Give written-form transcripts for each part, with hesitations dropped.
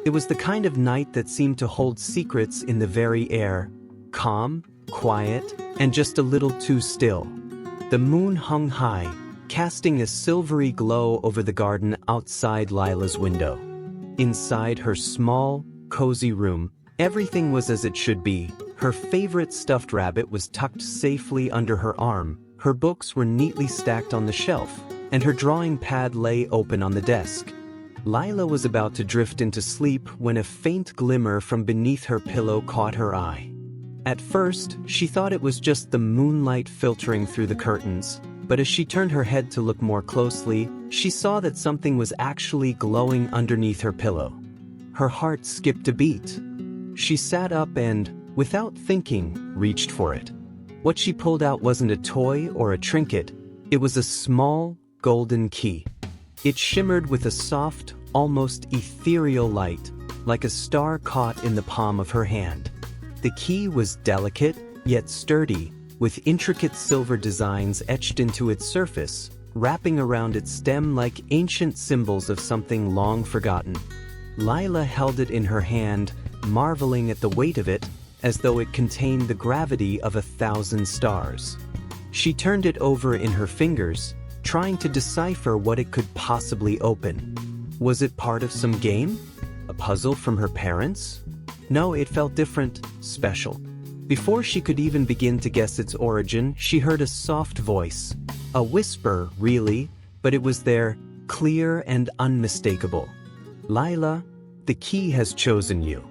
It was the kind of night that seemed to hold secrets in the very air, calm, quiet, and just a little too still. The moon hung high, casting a silvery glow over the garden outside Lila's window. Inside her small, cozy room, everything was as it should be. Her favorite stuffed rabbit was tucked safely under her arm, her books were neatly stacked on the shelf, and her drawing pad lay open on the desk. Lila was about to drift into sleep when a faint glimmer from beneath her pillow caught her eye. At first, she thought it was just the moonlight filtering through the curtains, but as she turned her head to look more closely, she saw that something was actually glowing underneath her pillow. Her heart skipped a beat. She sat up and, without thinking, reached for it. What she pulled out wasn't a toy or a trinket, it was a small, golden key. It shimmered with a soft, almost ethereal light, like a star caught in the palm of her hand. The key was delicate, yet sturdy, with intricate silver designs etched into its surface, wrapping around its stem like ancient symbols of something long forgotten. Lila held it in her hand, marveling at the weight of it, as though it contained the gravity of 1,000 stars. She turned it over in her fingers, trying to decipher what it could possibly open. Was it part of some game? A puzzle from her parents? No, it felt different, special. Before she could even begin to guess its origin, she heard a soft voice. A whisper, really, but it was there, clear and unmistakable. Lila, the key has chosen you.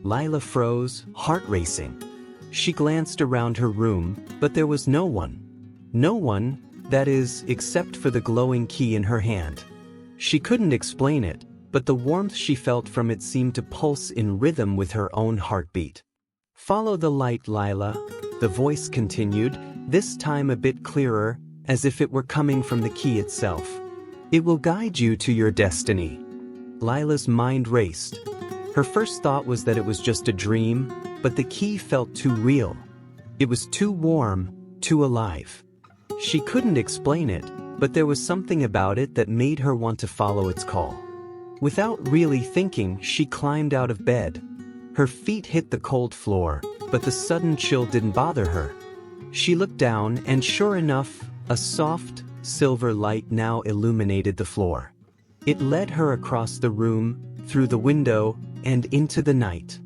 Lila froze, heart racing. She glanced around her room, but there was no one. No one, that is, except for the glowing key in her hand. She couldn't explain it, but the warmth she felt from it seemed to pulse in rhythm with her own heartbeat. Follow the light, Lila, the voice continued, this time a bit clearer, as if it were coming from the key itself. It will guide you to your destiny. Lila's mind raced. Her first thought was that it was just a dream, but the key felt too real. It was too warm, too alive. She couldn't explain it, but there was something about it that made her want to follow its call. Without really thinking, she climbed out of bed. Her feet hit the cold floor, but the sudden chill didn't bother her. She looked down, and sure enough, a soft, silver light now illuminated the floor. It led her across the room, through the window, and into the night.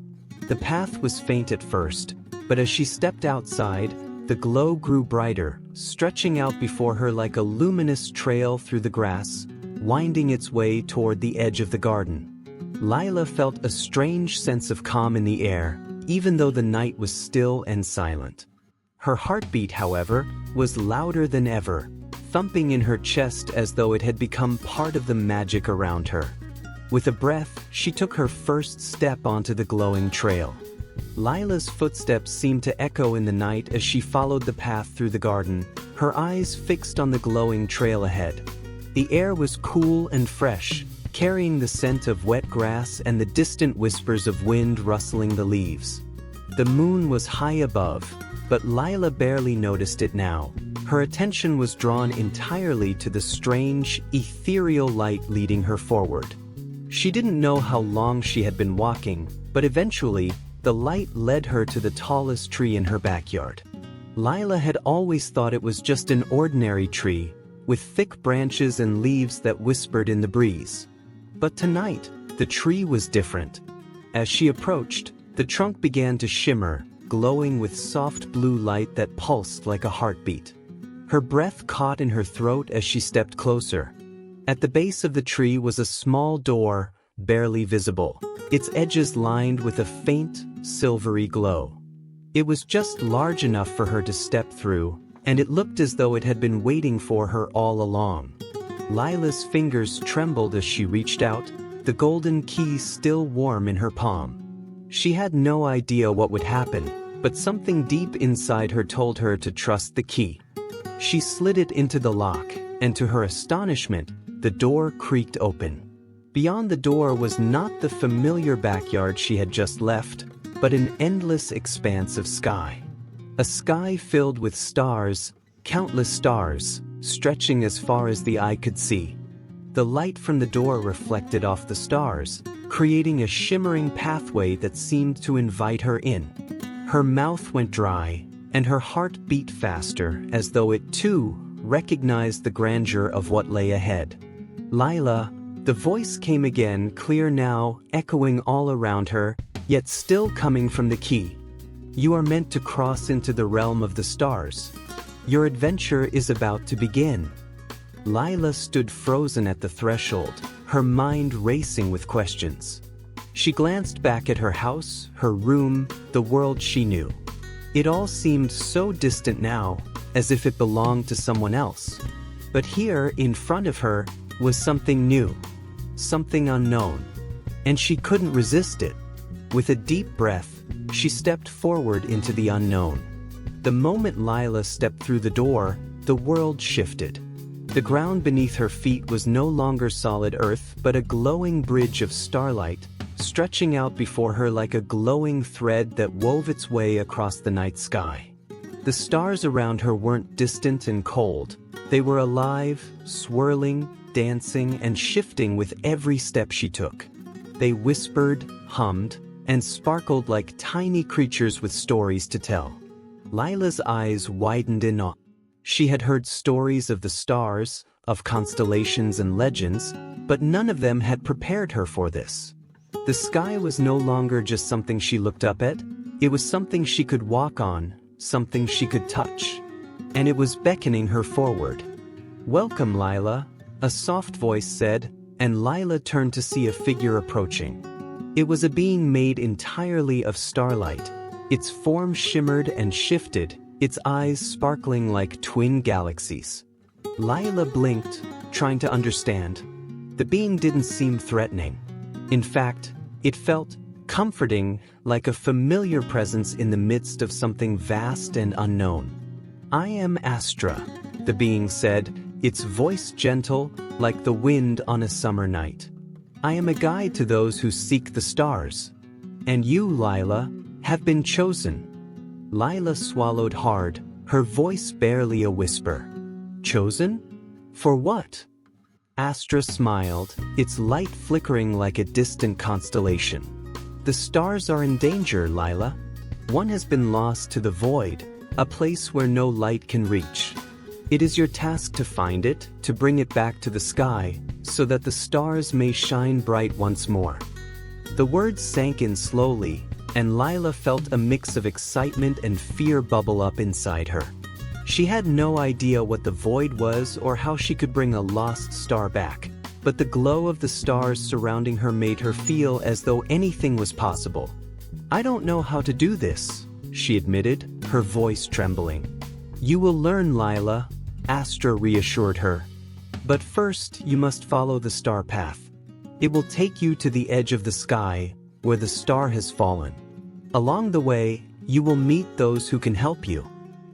The path was faint at first, but as she stepped outside, the glow grew brighter, stretching out before her like a luminous trail through the grass, winding its way toward the edge of the garden. Lila felt a strange sense of calm in the air, even though the night was still and silent. Her heartbeat, however, was louder than ever, thumping in her chest as though it had become part of the magic around her. With a breath, she took her first step onto the glowing trail. Lila's footsteps seemed to echo in the night as she followed the path through the garden, her eyes fixed on the glowing trail ahead. The air was cool and fresh, carrying the scent of wet grass and the distant whispers of wind rustling the leaves. The moon was high above, but Lila barely noticed it now. Her attention was drawn entirely to the strange, ethereal light leading her forward. She didn't know how long she had been walking, but eventually, the light led her to the tallest tree in her backyard. Lila had always thought it was just an ordinary tree, with thick branches and leaves that whispered in the breeze. But tonight, the tree was different. As she approached, the trunk began to shimmer, glowing with soft blue light that pulsed like a heartbeat. Her breath caught in her throat as she stepped closer. At the base of the tree was a small door, barely visible, its edges lined with a faint, silvery glow. It was just large enough for her to step through, and it looked as though it had been waiting for her all along. Lila's fingers trembled as she reached out, the golden key still warm in her palm. She had no idea what would happen, but something deep inside her told her to trust the key. She slid it into the lock, and to her astonishment, the door creaked open. Beyond the door was not the familiar backyard she had just left, but an endless expanse of sky. A sky filled with stars, countless stars, stretching as far as the eye could see. The light from the door reflected off the stars, creating a shimmering pathway that seemed to invite her in. Her mouth went dry, and her heart beat faster as though it too recognized the grandeur of what lay ahead. "Lila," the voice came again, clear now, echoing all around her, yet still coming from the key. "You are meant to cross into the realm of the stars. Your adventure is about to begin." Lila stood frozen at the threshold, her mind racing with questions. She glanced back at her house, her room, the world she knew. It all seemed so distant now, as if it belonged to someone else. But here, in front of her, was something new, something unknown, and she couldn't resist it. With a deep breath, she stepped forward into the unknown. The moment Lila stepped through the door, the world shifted. The ground beneath her feet was no longer solid earth, but a glowing bridge of starlight, stretching out before her like a glowing thread that wove its way across the night sky. The stars around her weren't distant and cold. They were alive, swirling, dancing, and shifting with every step she took. They whispered, hummed, and sparkled like tiny creatures with stories to tell. Lila's eyes widened in awe. She had heard stories of the stars, of constellations and legends, but none of them had prepared her for this. The sky was no longer just something she looked up at, it was something she could walk on, something she could touch. And it was beckoning her forward. "Welcome, Lila," a soft voice said, and Lila turned to see a figure approaching. It was a being made entirely of starlight. Its form shimmered and shifted, its eyes sparkling like twin galaxies. Lila blinked, trying to understand. The being didn't seem threatening. In fact, it felt comforting, like a familiar presence in the midst of something vast and unknown. "I am Astra," the being said, its voice gentle, like the wind on a summer night. "I am a guide to those who seek the stars. And you, Lila, have been chosen." Lila swallowed hard, her voice barely a whisper. "Chosen? For what?" Astra smiled, its light flickering like a distant constellation. "The stars are in danger, Lila. One has been lost to the void, a place where no light can reach. It is your task to find it, to bring it back to the sky, so that the stars may shine bright once more." The words sank in slowly, and Lila felt a mix of excitement and fear bubble up inside her. She had no idea what the void was or how she could bring a lost star back, but the glow of the stars surrounding her made her feel as though anything was possible. "I don't know how to do this," she admitted, her voice trembling. "You will learn, Lila," Astra reassured her. "But first, you must follow the star path. It will take you to the edge of the sky, where the star has fallen. Along the way, you will meet those who can help you.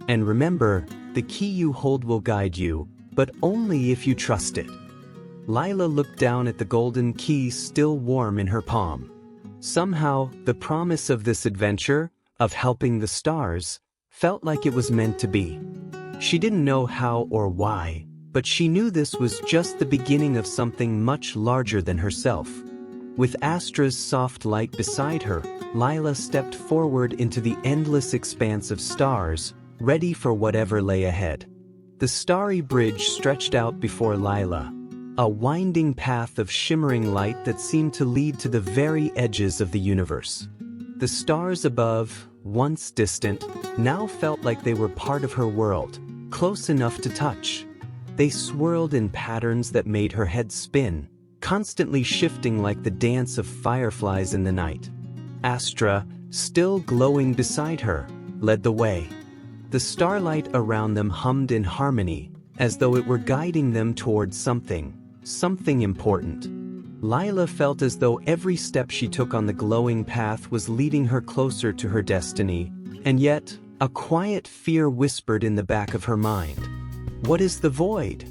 And remember, the key you hold will guide you, but only if you trust it." Lila looked down at the golden key still warm in her palm. Somehow, the promise of this adventure, of helping the stars, felt like it was meant to be. She didn't know how or why, but she knew this was just the beginning of something much larger than herself. With Astra's soft light beside her, Lila stepped forward into the endless expanse of stars, ready for whatever lay ahead. The starry bridge stretched out before Lila, a winding path of shimmering light that seemed to lead to the very edges of the universe. The stars above, once distant, now felt like they were part of her world, close enough to touch. They swirled in patterns that made her head spin, constantly shifting like the dance of fireflies in the night. Astra, still glowing beside her, led the way. The starlight around them hummed in harmony, as though it were guiding them towards something important. Lila felt as though every step she took on the glowing path was leading her closer to her destiny, and yet, a quiet fear whispered in the back of her mind. "What is the void?"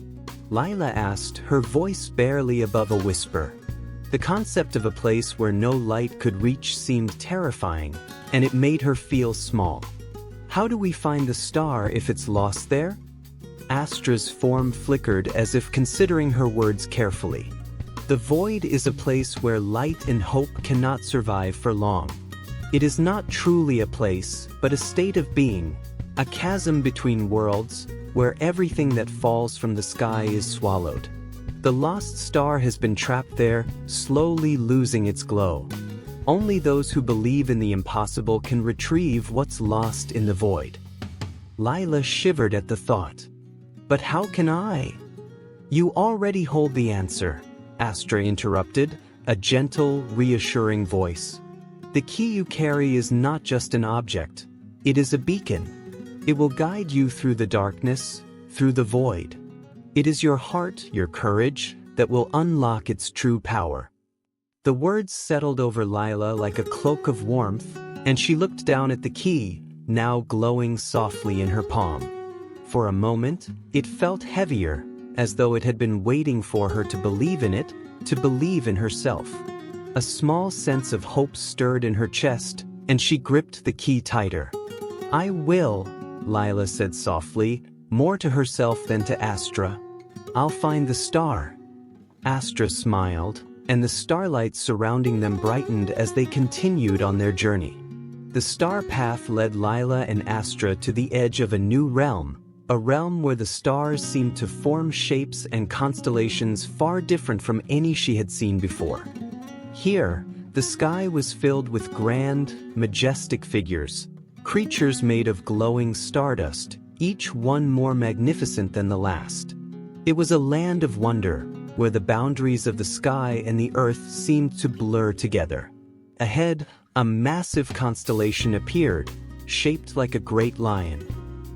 Lila asked, her voice barely above a whisper. The concept of a place where no light could reach seemed terrifying, and it made her feel small. "How do we find the star if it's lost there?" Astra's form flickered as if considering her words carefully. The void is a place where light and hope cannot survive for long. It is not truly a place, but a state of being, a chasm between worlds, where everything that falls from the sky is swallowed. The lost star has been trapped there, slowly losing its glow. Only those who believe in the impossible can retrieve what's lost in the void. Lila shivered at the thought. But how can I? You already hold the answer, Astra interrupted, a gentle, reassuring voice. The key you carry is not just an object. It is a beacon. It will guide you through the darkness, through the void. It is your heart, your courage, that will unlock its true power. The words settled over Lila like a cloak of warmth, and she looked down at the key, now glowing softly in her palm. For a moment, it felt heavier, as though it had been waiting for her to believe in it, to believe in herself. A small sense of hope stirred in her chest, and she gripped the key tighter. I will, Lila said softly, more to herself than to Astra. I'll find the star. Astra smiled, and the starlight surrounding them brightened as they continued on their journey. The star path led Lila and Astra to the edge of a new realm, a realm where the stars seemed to form shapes and constellations far different from any she had seen before. Here, the sky was filled with grand, majestic figures, creatures made of glowing stardust, each one more magnificent than the last. It was a land of wonder, where the boundaries of the sky and the earth seemed to blur together. Ahead, a massive constellation appeared, shaped like a great lion.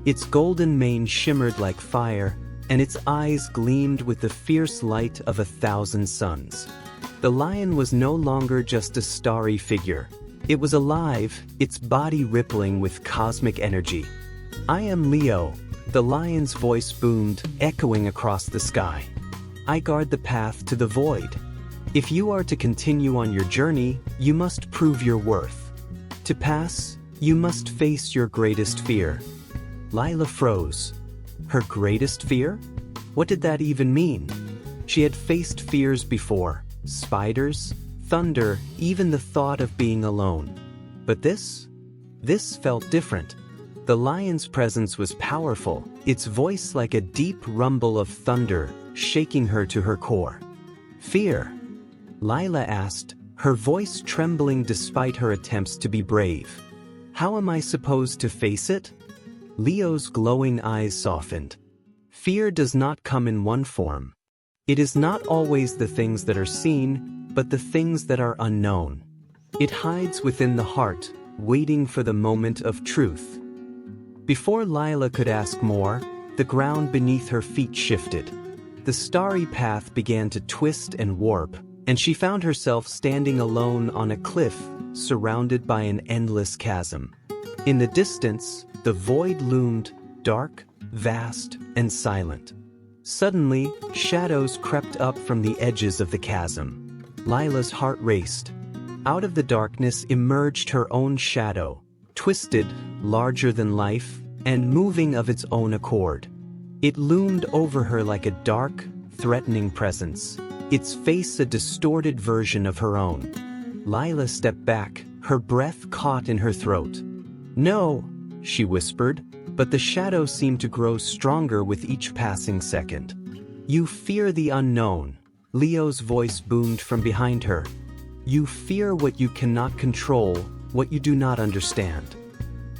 Its golden mane shimmered like fire, and its eyes gleamed with the fierce light of 1,000 suns. The lion was no longer just a starry figure. It was alive, its body rippling with cosmic energy. I am Leo, the lion's voice boomed, echoing across the sky. I guard the path to the void. If you are to continue on your journey, you must prove your worth. To pass, you must face your greatest fear. Lila froze. Her greatest fear? What did that even mean? She had faced fears before, spiders, thunder, even the thought of being alone. But this felt different. The lion's presence was powerful, its voice like a deep rumble of thunder, shaking her to her core. Fear? Lila asked, her voice trembling despite her attempts to be brave. How am I supposed to face it? Leo's glowing eyes softened. Fear does not come in one form. It is not always the things that are seen, but the things that are unknown. It hides within the heart, waiting for the moment of truth. Before Lila could ask more, the ground beneath her feet shifted. The starry path began to twist and warp, and she found herself standing alone on a cliff, surrounded by an endless chasm. In the distance, the void loomed, dark, vast, and silent. Suddenly, shadows crept up from the edges of the chasm. Lila's heart raced. Out of the darkness emerged her own shadow, twisted, larger than life, and moving of its own accord. It loomed over her like a dark, threatening presence, its face a distorted version of her own. Lila stepped back, her breath caught in her throat. No, she whispered, but the shadow seemed to grow stronger with each passing second. You fear the unknown, Leo's voice boomed from behind her. You fear what you cannot control, what you do not understand.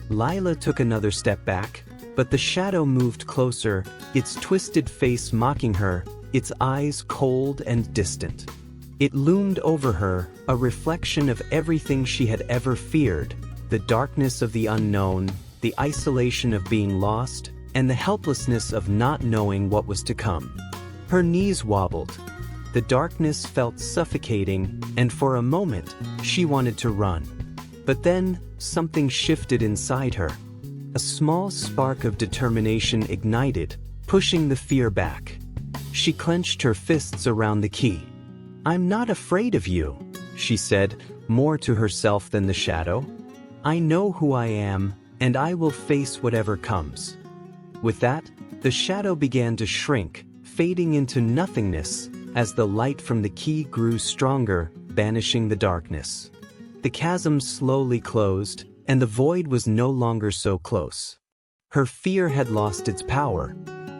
Lila took another step back, but the shadow moved closer, its twisted face mocking her, its eyes cold and distant. It loomed over her, a reflection of everything she had ever feared, the darkness of the unknown, the isolation of being lost, and the helplessness of not knowing what was to come. Her knees wobbled. The darkness felt suffocating, and for a moment, she wanted to run. But then, something shifted inside her. A small spark of determination ignited, pushing the fear back. She clenched her fists around the key. I'm not afraid of you, she said, more to herself than the shadow. I know who I am, and I will face whatever comes. With that, the shadow began to shrink, fading into nothingness, as the light from the key grew stronger, banishing the darkness. The chasm slowly closed, and the void was no longer so close. Her fear had lost its power.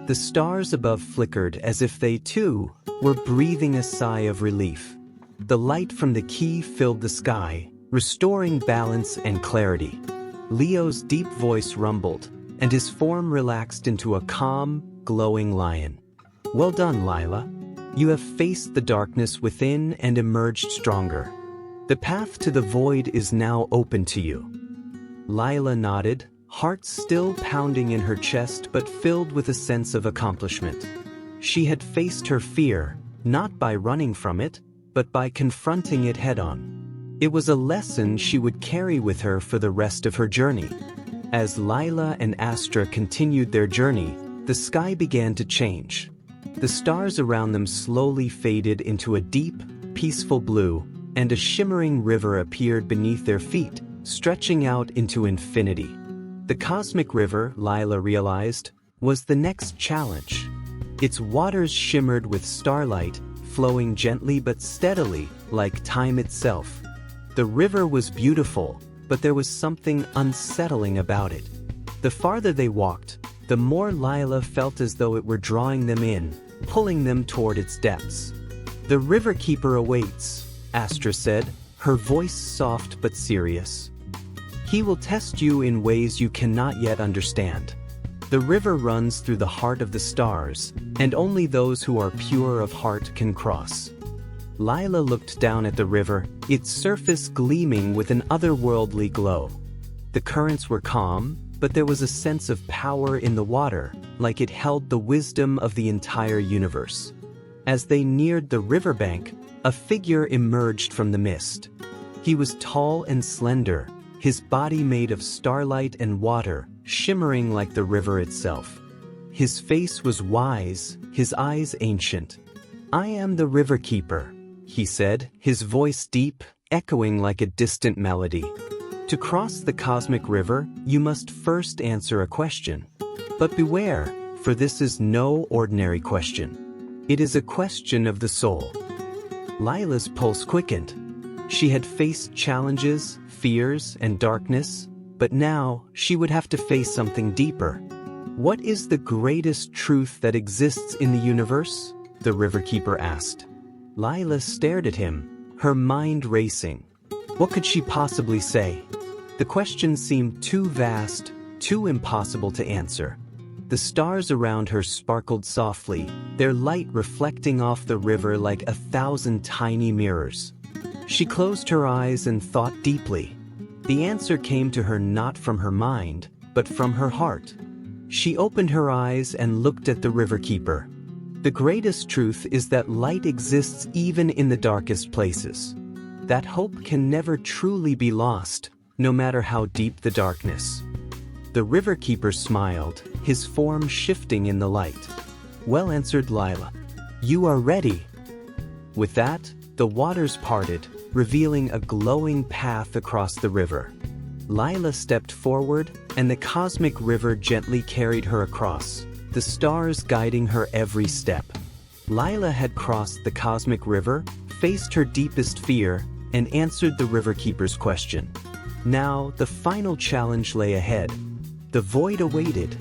The stars above flickered as if they, too, were breathing a sigh of relief. The light from the key filled the sky, restoring balance and clarity. Leo's deep voice rumbled, and his form relaxed into a calm, glowing lion. "Well done, Lila. You have faced the darkness within and emerged stronger. The path to the void is now open to you." Lila nodded, heart still pounding in her chest but filled with a sense of accomplishment. She had faced her fear, not by running from it, but by confronting it head-on. It was a lesson she would carry with her for the rest of her journey. As Lila and Astra continued their journey, the sky began to change. The stars around them slowly faded into a deep, peaceful blue, and a shimmering river appeared beneath their feet, stretching out into infinity. The cosmic river, Lila realized, was the next challenge. Its waters shimmered with starlight, flowing gently but steadily, like time itself. The river was beautiful, but there was something unsettling about it. The farther they walked, the more Lila felt as though it were drawing them in, pulling them toward its depths. "The river keeper awaits," Astra said, her voice soft but serious. "He will test you in ways you cannot yet understand. The river runs through the heart of the stars, and only those who are pure of heart can cross." Lila looked down at the river, its surface gleaming with an otherworldly glow. The currents were calm, but there was a sense of power in the water, like it held the wisdom of the entire universe. As they neared the riverbank, a figure emerged from the mist. He was tall and slender, his body made of starlight and water, shimmering like the river itself. His face was wise, his eyes ancient. "I am the river keeper," he said, his voice deep, echoing like a distant melody. "To cross the cosmic river, you must first answer a question. But beware, for this is no ordinary question. It is a question of the soul." Lila's pulse quickened. She had faced challenges, fears, and darkness, but now she would have to face something deeper. "What is the greatest truth that exists in the universe?" the riverkeeper asked. Lila stared at him, her mind racing. What could she possibly say? The question seemed too vast, too impossible to answer. The stars around her sparkled softly, their light reflecting off the river like 1,000 tiny mirrors. She closed her eyes and thought deeply. The answer came to her not from her mind, but from her heart. She opened her eyes and looked at the riverkeeper. "The greatest truth is that light exists even in the darkest places. That hope can never truly be lost, no matter how deep the darkness." The riverkeeper smiled, his form shifting in the light. "Well answered, Lila. You are ready." With that, the waters parted, revealing a glowing path across the river. Lila stepped forward, and the cosmic river gently carried her across, the stars guiding her every step. Lila had crossed the cosmic river, faced her deepest fear, and answered the riverkeeper's question. Now, the final challenge lay ahead. The void awaited.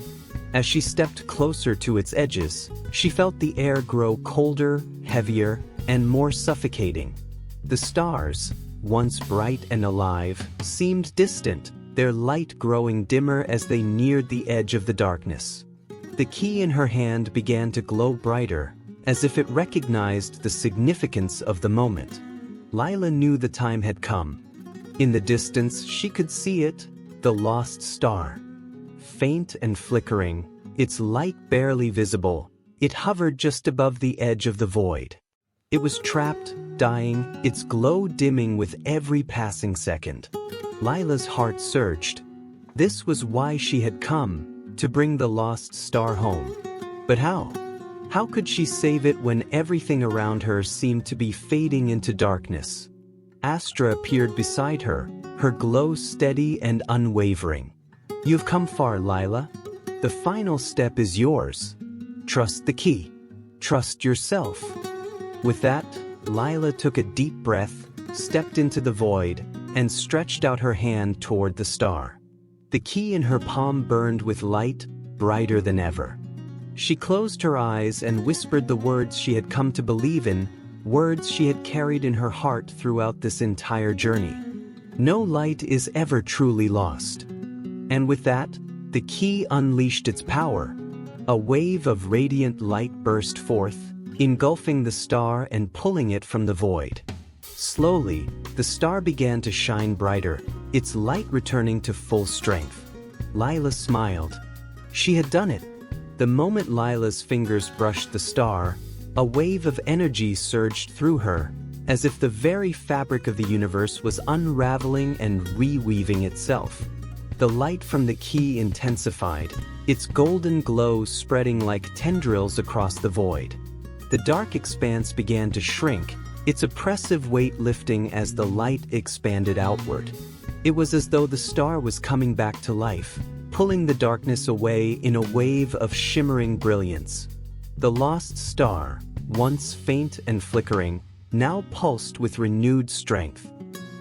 As she stepped closer to its edges, she felt the air grow colder, heavier, and more suffocating. The stars, once bright and alive, seemed distant, their light growing dimmer as they neared the edge of the darkness. The key in her hand began to glow brighter, as if it recognized the significance of the moment. Lila knew the time had come. In the distance, she could see it, the lost star. Faint and flickering, its light barely visible, it hovered just above the edge of the void. It was trapped, dying, its glow dimming with every passing second. Lila's heart surged. This was why she had come, to bring the lost star home. But how? How could she save it when everything around her seemed to be fading into darkness? Astra appeared beside her, her glow steady and unwavering. "You've come far, Lila. The final step is yours. Trust the key. Trust yourself." With that, Lila took a deep breath, stepped into the void, and stretched out her hand toward the star. The key in her palm burned with light, brighter than ever. She closed her eyes and whispered the words she had come to believe in, words she had carried in her heart throughout this entire journey. No light is ever truly lost. And with that, the key unleashed its power. A wave of radiant light burst forth, engulfing the star and pulling it from the void. Slowly, the star began to shine brighter, its light returning to full strength. Lila smiled. She had done it. The moment Lila's fingers brushed the star, a wave of energy surged through her, as if the very fabric of the universe was unraveling and reweaving itself. The light from the key intensified, its golden glow spreading like tendrils across the void. The dark expanse began to shrink, its oppressive weight lifting as the light expanded outward. It was as though the star was coming back to life, pulling the darkness away in a wave of shimmering brilliance. The lost star, once faint and flickering, now pulsed with renewed strength.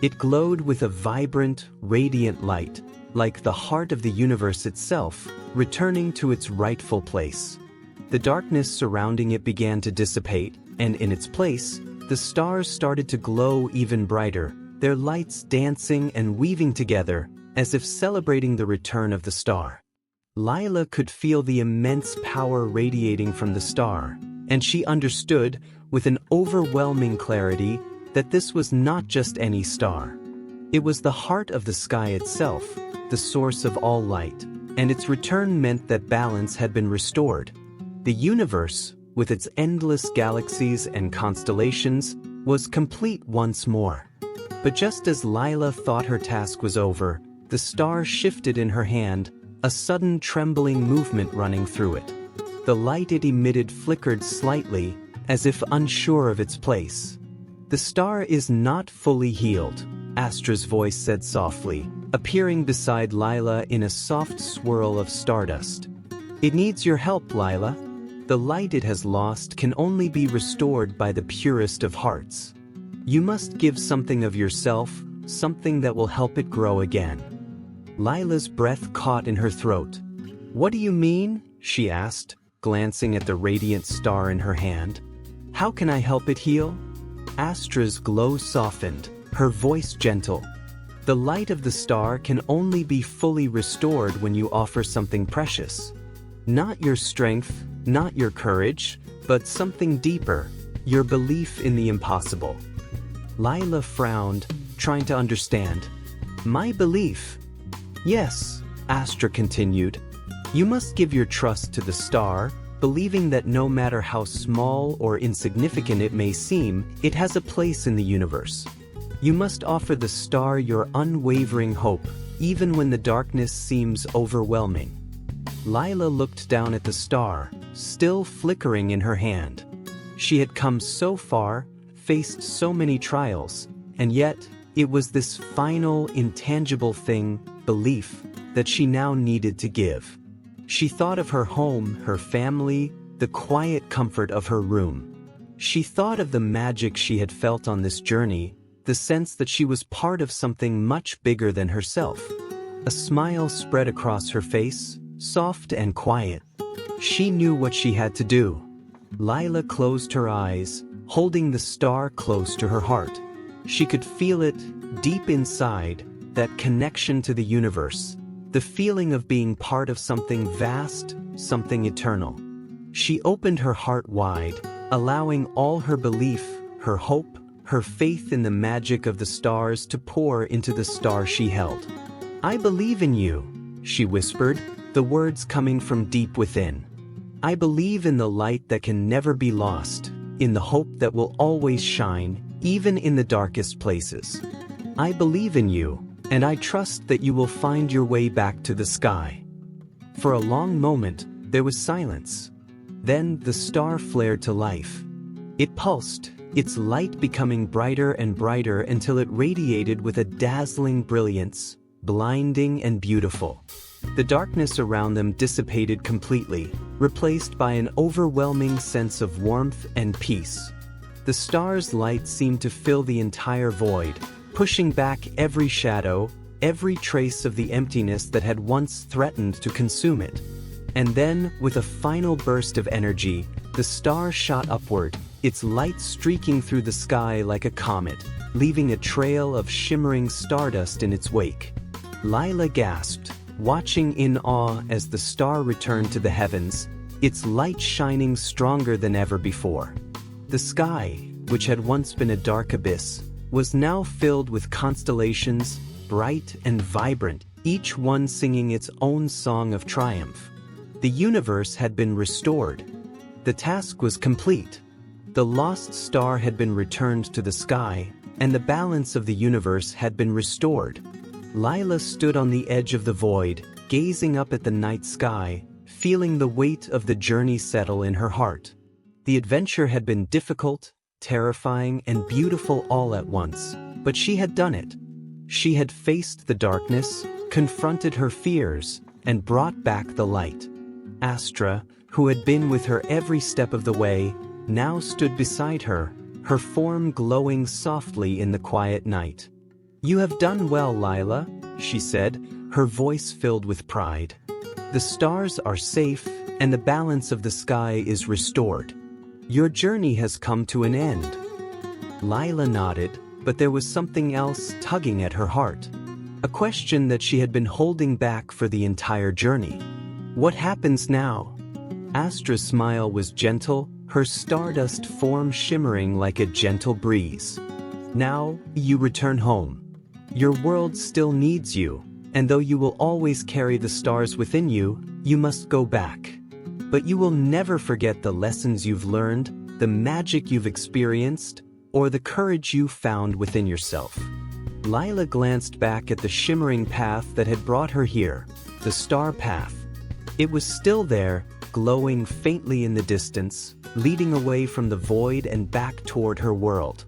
It glowed with a vibrant, radiant light, like the heart of the universe itself, returning to its rightful place. The darkness surrounding it began to dissipate, and in its place, the stars started to glow even brighter, their lights dancing and weaving together, as if celebrating the return of the star. Lila could feel the immense power radiating from the star, and she understood, with an overwhelming clarity, that this was not just any star. It was the heart of the sky itself, the source of all light, and its return meant that balance had been restored. The universe, with its endless galaxies and constellations, was complete once more. But just as Lila thought her task was over, the star shifted in her hand, a sudden trembling movement running through it. The light it emitted flickered slightly, as if unsure of its place. "The star is not fully healed," Astra's voice said softly, appearing beside Lila in a soft swirl of stardust. "It needs your help, Lila. The light it has lost can only be restored by the purest of hearts. You must give something of yourself, something that will help it grow again." Lila's breath caught in her throat. "What do you mean?" she asked, glancing at the radiant star in her hand. "How can I help it heal?" Astra's glow softened, her voice gentle. "The light of the star can only be fully restored when you offer something precious. Not your strength, not your courage, but something deeper, your belief in the impossible." Lila frowned, trying to understand. "My belief?" "Yes," Astra continued. "You must give your trust to the star, believing that no matter how small or insignificant it may seem, it has a place in the universe. You must offer the star your unwavering hope, even when the darkness seems overwhelming." Lila looked down at the star, still flickering in her hand. She had come so far, faced so many trials, and yet, it was this final, intangible thing, belief, that she now needed to give. She thought of her home, her family, the quiet comfort of her room. She thought of the magic she had felt on this journey, the sense that she was part of something much bigger than herself. A smile spread across her face, soft and quiet. She knew what she had to do. Lila closed her eyes, holding the star close to her heart. She could feel it, deep inside, that connection to the universe, the feeling of being part of something vast, something eternal. She opened her heart wide, allowing all her belief, her hope, her faith in the magic of the stars to pour into the star she held. "I believe in you," she whispered, the words coming from deep within. "I believe in the light that can never be lost, in the hope that will always shine, even in the darkest places. I believe in you, and I trust that you will find your way back to the sky." For a long moment, there was silence. Then the star flared to life. It pulsed, its light becoming brighter and brighter until it radiated with a dazzling brilliance, blinding and beautiful. The darkness around them dissipated completely, replaced by an overwhelming sense of warmth and peace. The The stars' light seemed to fill the entire void, pushing back every shadow, every trace of the emptiness that had once threatened to consume it. And then, with a final burst of energy, the star shot upward, its light streaking through the sky like a comet, leaving a trail of shimmering stardust in its wake. Lila gasped, watching in awe as the star returned to the heavens, its light shining stronger than ever before. The sky, which had once been a dark abyss, was now filled with constellations, bright and vibrant, each one singing its own song of triumph. The universe had been restored. The task was complete. The lost star had been returned to the sky, and the balance of the universe had been restored. Lila stood on the edge of the void, gazing up at the night sky, feeling the weight of the journey settle in her heart. The adventure had been difficult, terrifying, and beautiful all at once, but she had done it. She had faced the darkness, confronted her fears, and brought back the light. Astra, who had been with her every step of the way, now stood beside her, her form glowing softly in the quiet night. "You have done well, Lila," she said, her voice filled with pride. "The stars are safe, and the balance of the sky is restored. Your journey has come to an end." Lila nodded, but there was something else tugging at her heart. A question that she had been holding back for the entire journey. What happens now? Astra's smile was gentle, her stardust form shimmering like a gentle breeze. "Now, you return home. Your world still needs you, and though you will always carry the stars within you, you must go back. But you will never forget the lessons you've learned, the magic you've experienced, or the courage you found within yourself." Lila glanced back at the shimmering path that had brought her here, the star path. It was still there, glowing faintly in the distance, leading away from the void and back toward her world.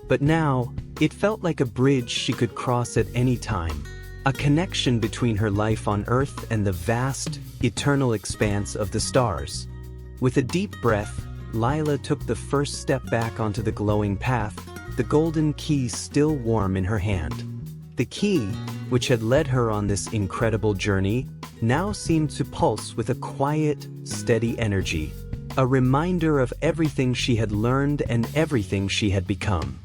But now, it felt like a bridge she could cross at any time, a connection between her life on Earth and the vast, eternal expanse of the stars. With a deep breath, Lila took the first step back onto the glowing path, the golden key still warm in her hand. The key, which had led her on this incredible journey, now seemed to pulse with a quiet, steady energy, a reminder of everything she had learned and everything she had become.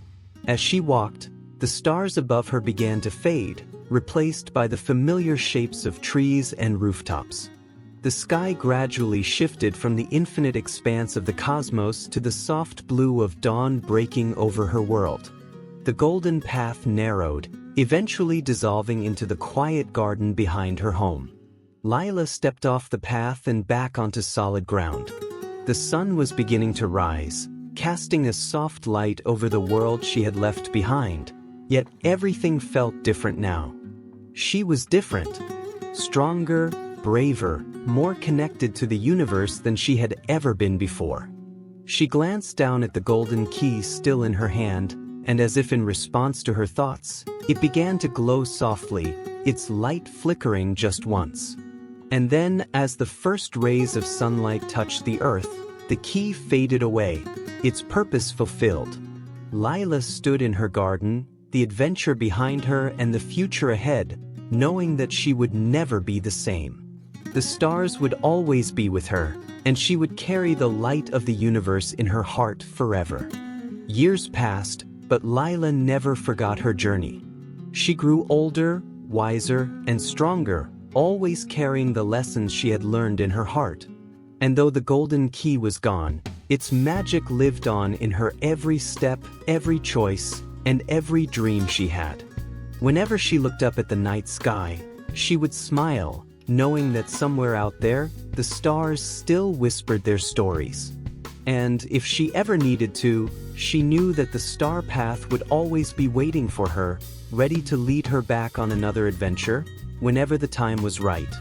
As she walked, the stars above her began to fade, replaced by the familiar shapes of trees and rooftops. The sky gradually shifted from the infinite expanse of the cosmos to the soft blue of dawn breaking over her world. The golden path narrowed, eventually dissolving into the quiet garden behind her home. Lila stepped off the path and back onto solid ground. The sun was beginning to rise, casting a soft light over the world she had left behind, yet everything felt different now. She was different, stronger, braver, more connected to the universe than she had ever been before. She glanced down at the golden key still in her hand, and as if in response to her thoughts, it began to glow softly, its light flickering just once. And then, as the first rays of sunlight touched the earth, the key faded away, its purpose fulfilled. Lila stood in her garden, the adventure behind her and the future ahead, knowing that she would never be the same. The stars would always be with her, and she would carry the light of the universe in her heart forever. Years passed, but Lila never forgot her journey. She grew older, wiser, and stronger, always carrying the lessons she had learned in her heart. And though the golden key was gone, its magic lived on in her every step, every choice, and every dream she had. Whenever she looked up at the night sky, she would smile, knowing that somewhere out there, the stars still whispered their stories. And if she ever needed to, she knew that the star path would always be waiting for her, ready to lead her back on another adventure, whenever the time was right.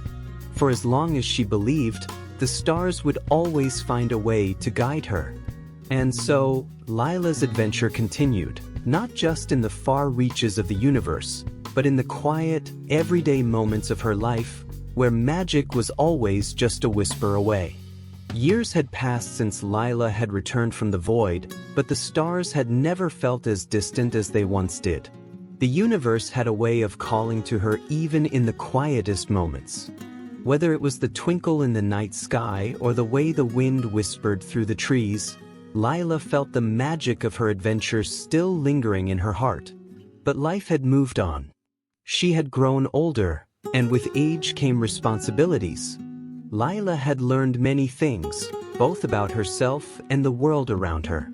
For as long as she believed, the stars would always find a way to guide her. And so, Lila's adventure continued, not just in the far reaches of the universe, but in the quiet, everyday moments of her life, where magic was always just a whisper away. Years had passed since Lila had returned from the void, but the stars had never felt as distant as they once did. The universe had a way of calling to her even in the quietest moments. Whether it was the twinkle in the night sky or the way the wind whispered through the trees, Lila felt the magic of her adventure still lingering in her heart. But life had moved on. She had grown older, and with age came responsibilities. Lila had learned many things, both about herself and the world around her.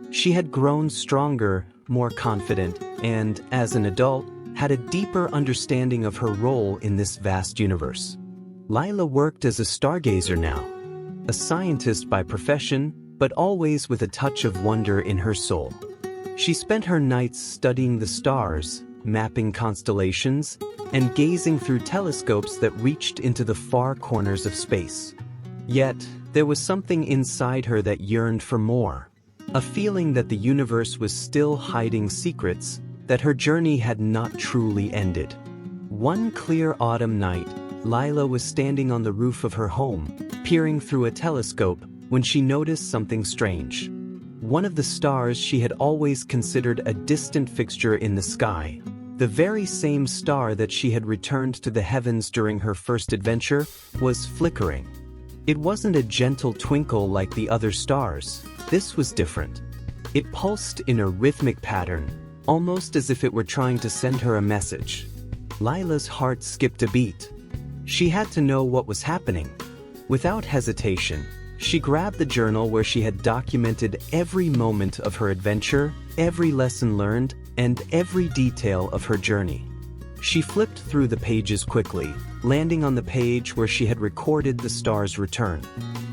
She had grown stronger, more confident, and, as an adult, had a deeper understanding of her role in this vast universe. Lila worked as a stargazer now, a scientist by profession, but always with a touch of wonder in her soul. She spent her nights studying the stars, mapping constellations, and gazing through telescopes that reached into the far corners of space. Yet, there was something inside her that yearned for more, a feeling that the universe was still hiding secrets, that her journey had not truly ended. One clear autumn night, Lila was standing on the roof of her home, peering through a telescope, when she noticed something strange. One of the stars she had always considered a distant fixture in the sky, the very same star that she had returned to the heavens during her first adventure, was flickering. It wasn't a gentle twinkle like the other stars. This was different. It pulsed in a rhythmic pattern, almost as if it were trying to send her a message. Lila's heart skipped a beat. She had to know what was happening. Without hesitation, she grabbed the journal where she had documented every moment of her adventure, every lesson learned, and every detail of her journey. She flipped through the pages quickly, landing on the page where she had recorded the star's return.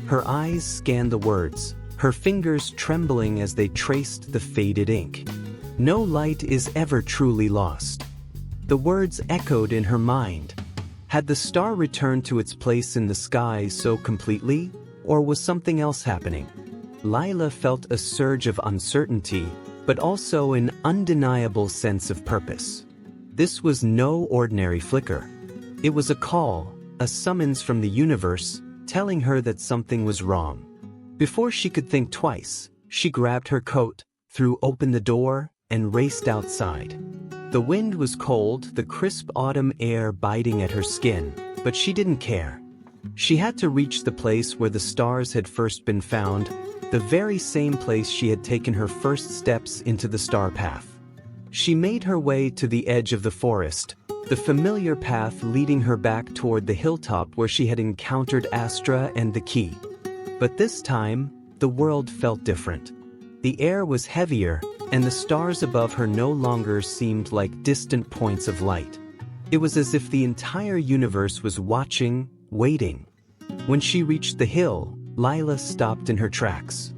Her eyes scanned the words, her fingers trembling as they traced the faded ink. No light is ever truly lost. The words echoed in her mind. Had the star returned to its place in the sky so completely, or was something else happening? Lila felt a surge of uncertainty, but also an undeniable sense of purpose. This was no ordinary flicker. It was a call, a summons from the universe, telling her that something was wrong. Before she could think twice, she grabbed her coat, threw open the door, and raced outside. The wind was cold, the crisp autumn air biting at her skin, but she didn't care. She had to reach the place where the stars had first been found, the very same place she had taken her first steps into the star path. She made her way to the edge of the forest, the familiar path leading her back toward the hilltop where she had encountered Astra and the key. But this time, the world felt different. The air was heavier, and the stars above her no longer seemed like distant points of light. It was as if the entire universe was watching, waiting. When she reached the hill, Lila stopped in her tracks.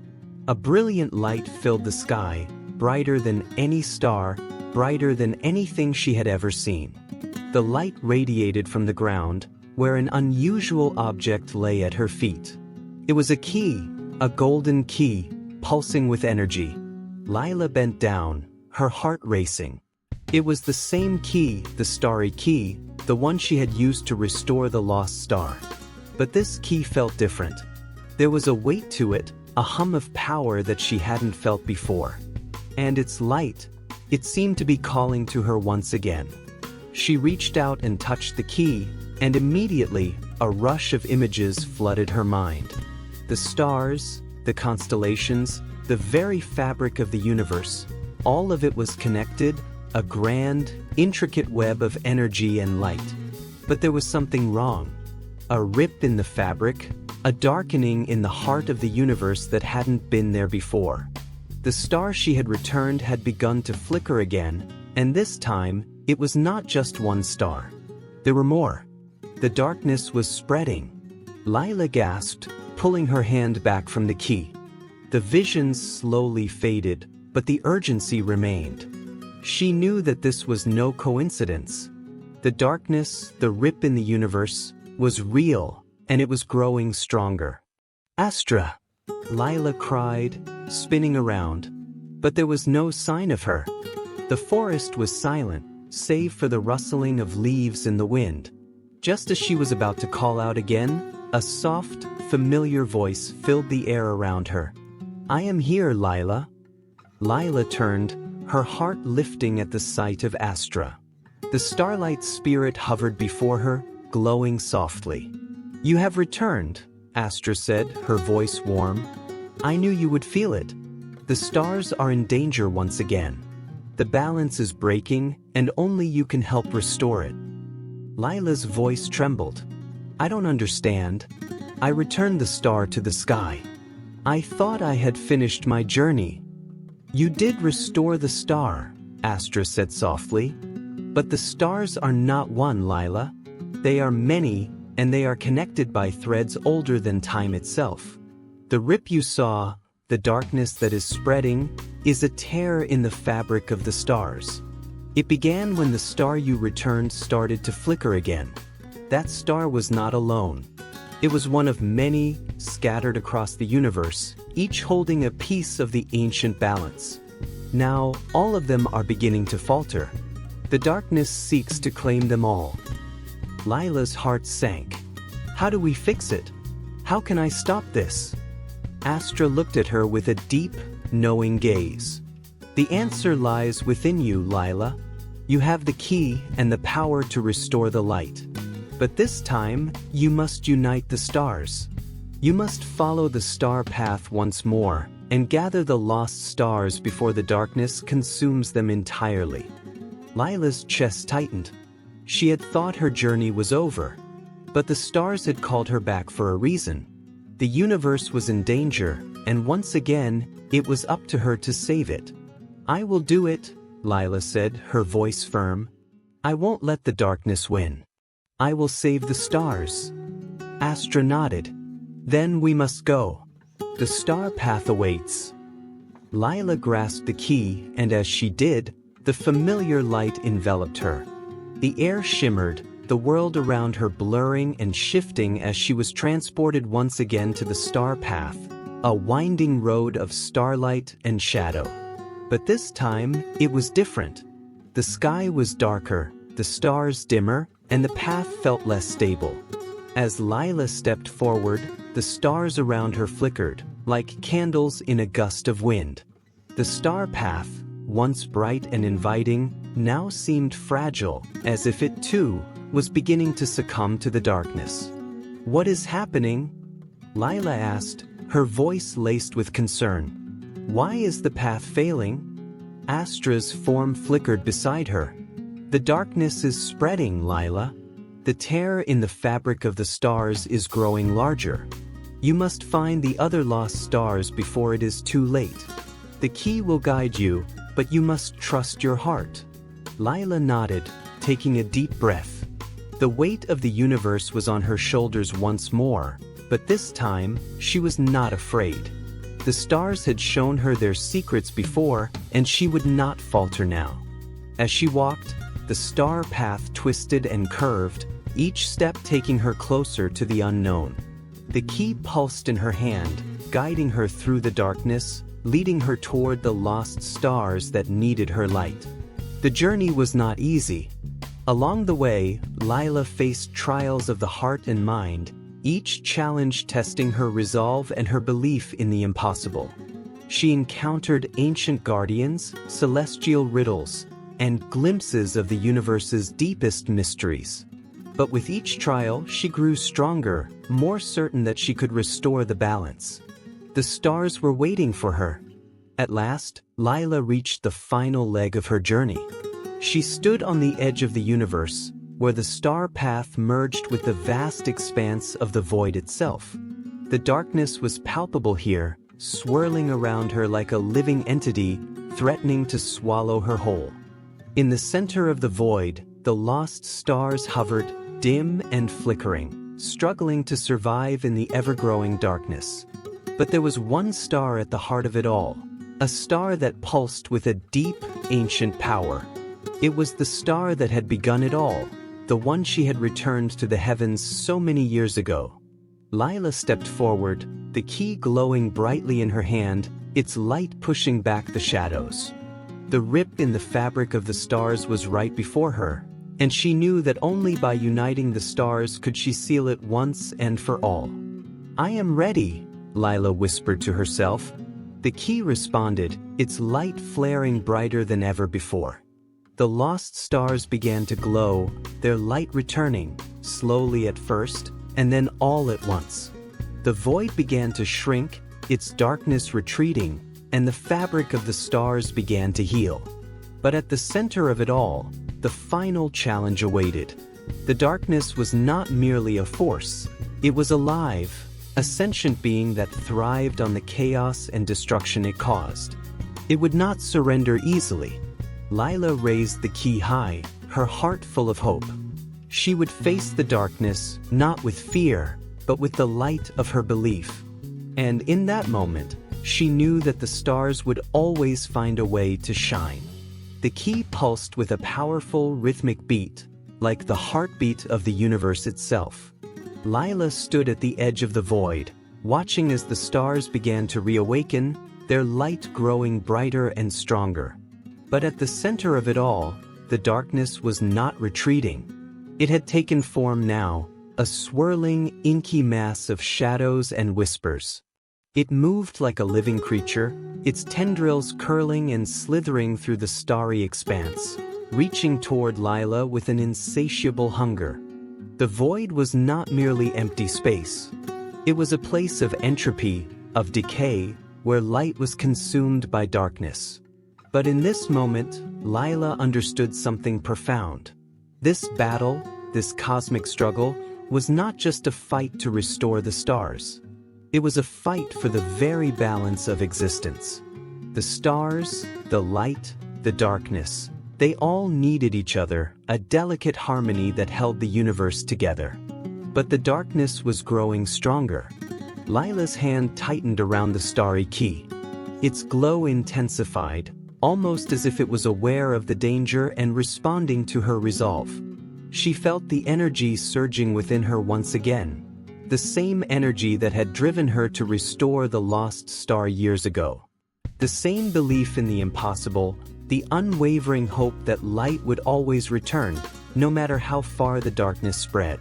A brilliant light filled the sky, brighter than any star, brighter than anything she had ever seen. The light radiated from the ground, where an unusual object lay at her feet. It was a key, a golden key, pulsing with energy. Lila bent down, her heart racing. It was the same key, the Starry Key, the one she had used to restore the lost star. But this key felt different. There was a weight to it, a hum of power that she hadn't felt before. And its light, it seemed to be calling to her once again. She reached out and touched the key, and immediately, a rush of images flooded her mind. The stars, the constellations, the very fabric of the universe, all of it was connected, a grand, intricate web of energy and light. But there was something wrong. A rip in the fabric, a darkening in the heart of the universe that hadn't been there before. The star she had returned had begun to flicker again, and this time, it was not just one star. There were more. The darkness was spreading. Lila gasped, pulling her hand back from the key. The visions slowly faded, but the urgency remained. She knew that this was no coincidence. The darkness, the rip in the universe, was real, and it was growing stronger. Astra! Lila cried, spinning around. But there was no sign of her. The forest was silent, save for the rustling of leaves in the wind. Just as she was about to call out again, A soft, familiar voice filled the air around her. "I am here, Lila." Lila turned, her heart lifting at the sight of Astra. The starlight spirit hovered before her, glowing softly. "You have returned," Astra said, her voice warm. "I knew you would feel it. The stars are in danger once again. The balance is breaking, and only you can help restore it." Lila's voice trembled. "I don't understand. I returned the star to the sky. I thought I had finished my journey." "You did restore the star," Astra said softly. "But the stars are not one, Lila. They are many, and they are connected by threads older than time itself. The rip you saw, the darkness that is spreading, is a tear in the fabric of the stars. It began when the star you returned started to flicker again. That star was not alone. It was one of many, scattered across the universe, each holding a piece of the ancient balance. Now, all of them are beginning to falter. The darkness seeks to claim them all." Lila's heart sank. "How do we fix it? How can I stop this?" Astra looked at her with a deep, knowing gaze. "The answer lies within you, Lila. You have the key and the power to restore the light. But this time, you must unite the stars. You must follow the star path once more, and gather the lost stars before the darkness consumes them entirely." Lila's chest tightened. She had thought her journey was over. But the stars had called her back for a reason. The universe was in danger, and once again, it was up to her to save it. "I will do it," Lila said, her voice firm. "I won't let the darkness win. I will save the stars." Astra nodded. "Then we must go. The star path awaits." Lila grasped the key, and as she did, the familiar light enveloped her. The air shimmered, the world around her blurring and shifting as she was transported once again to the star path, a winding road of starlight and shadow. But this time, it was different. The sky was darker, the stars dimmer, and the path felt less stable. As Lila stepped forward, the stars around her flickered, like candles in a gust of wind. The star path, once bright and inviting, now seemed fragile, as if it too was beginning to succumb to the darkness. "What is happening?" Lila asked, her voice laced with concern. "Why is the path failing?" Astra's form flickered beside her. "The darkness is spreading, Lila. The tear in the fabric of the stars is growing larger. You must find the other lost stars before it is too late. The key will guide you, but you must trust your heart." Lila nodded, taking a deep breath. The weight of the universe was on her shoulders once more, but this time, she was not afraid. The stars had shown her their secrets before, and she would not falter now. As she walked, the star path twisted and curved, each step taking her closer to the unknown. The key pulsed in her hand, guiding her through the darkness, leading her toward the lost stars that needed her light. The journey was not easy. Along the way, Lila faced trials of the heart and mind, each challenge testing her resolve and her belief in the impossible. She encountered ancient guardians, celestial riddles, and glimpses of the universe's deepest mysteries. But with each trial, she grew stronger, more certain that she could restore the balance. The stars were waiting for her. At last, Lila reached the final leg of her journey. She stood on the edge of the universe, where the star path merged with the vast expanse of the void itself. The darkness was palpable here, swirling around her like a living entity, threatening to swallow her whole. In the center of the void, the lost stars hovered, dim and flickering, struggling to survive in the ever-growing darkness. But there was one star at the heart of it all, a star that pulsed with a deep, ancient power. It was the star that had begun it all, the one she had returned to the heavens so many years ago. Lila stepped forward, the key glowing brightly in her hand, its light pushing back the shadows. The rip in the fabric of the stars was right before her, and she knew that only by uniting the stars could she seal it once and for all. "I am ready," Lila whispered to herself. The key responded, its light flaring brighter than ever before. The lost stars began to glow, their light returning, slowly at first, and then all at once. The void began to shrink, its darkness retreating, and the fabric of the stars began to heal. But at the center of it all, the final challenge awaited. The darkness was not merely a force, it was alive, a sentient being that thrived on the chaos and destruction it caused. It would not surrender easily. Lila raised the key high, her heart full of hope. She would face the darkness, not with fear, but with the light of her belief. And in that moment, she knew that the stars would always find a way to shine. The key pulsed with a powerful rhythmic beat, like the heartbeat of the universe itself. Lila stood at the edge of the void, watching as the stars began to reawaken, their light growing brighter and stronger. But at the center of it all, the darkness was not retreating. It had taken form now, a swirling, inky mass of shadows and whispers. It moved like a living creature, its tendrils curling and slithering through the starry expanse, reaching toward Lila with an insatiable hunger. The void was not merely empty space. It was a place of entropy, of decay, where light was consumed by darkness. But in this moment, Lila understood something profound. This battle, this cosmic struggle, was not just a fight to restore the stars. It was a fight for the very balance of existence. The stars, the light, the darkness, they all needed each other, a delicate harmony that held the universe together. But the darkness was growing stronger. Lila's hand tightened around the Starry Key. Its glow intensified, almost as if it was aware of the danger and responding to her resolve. She felt the energy surging within her once again, the same energy that had driven her to restore the lost star years ago. The same belief in the impossible, the unwavering hope that light would always return, no matter how far the darkness spread.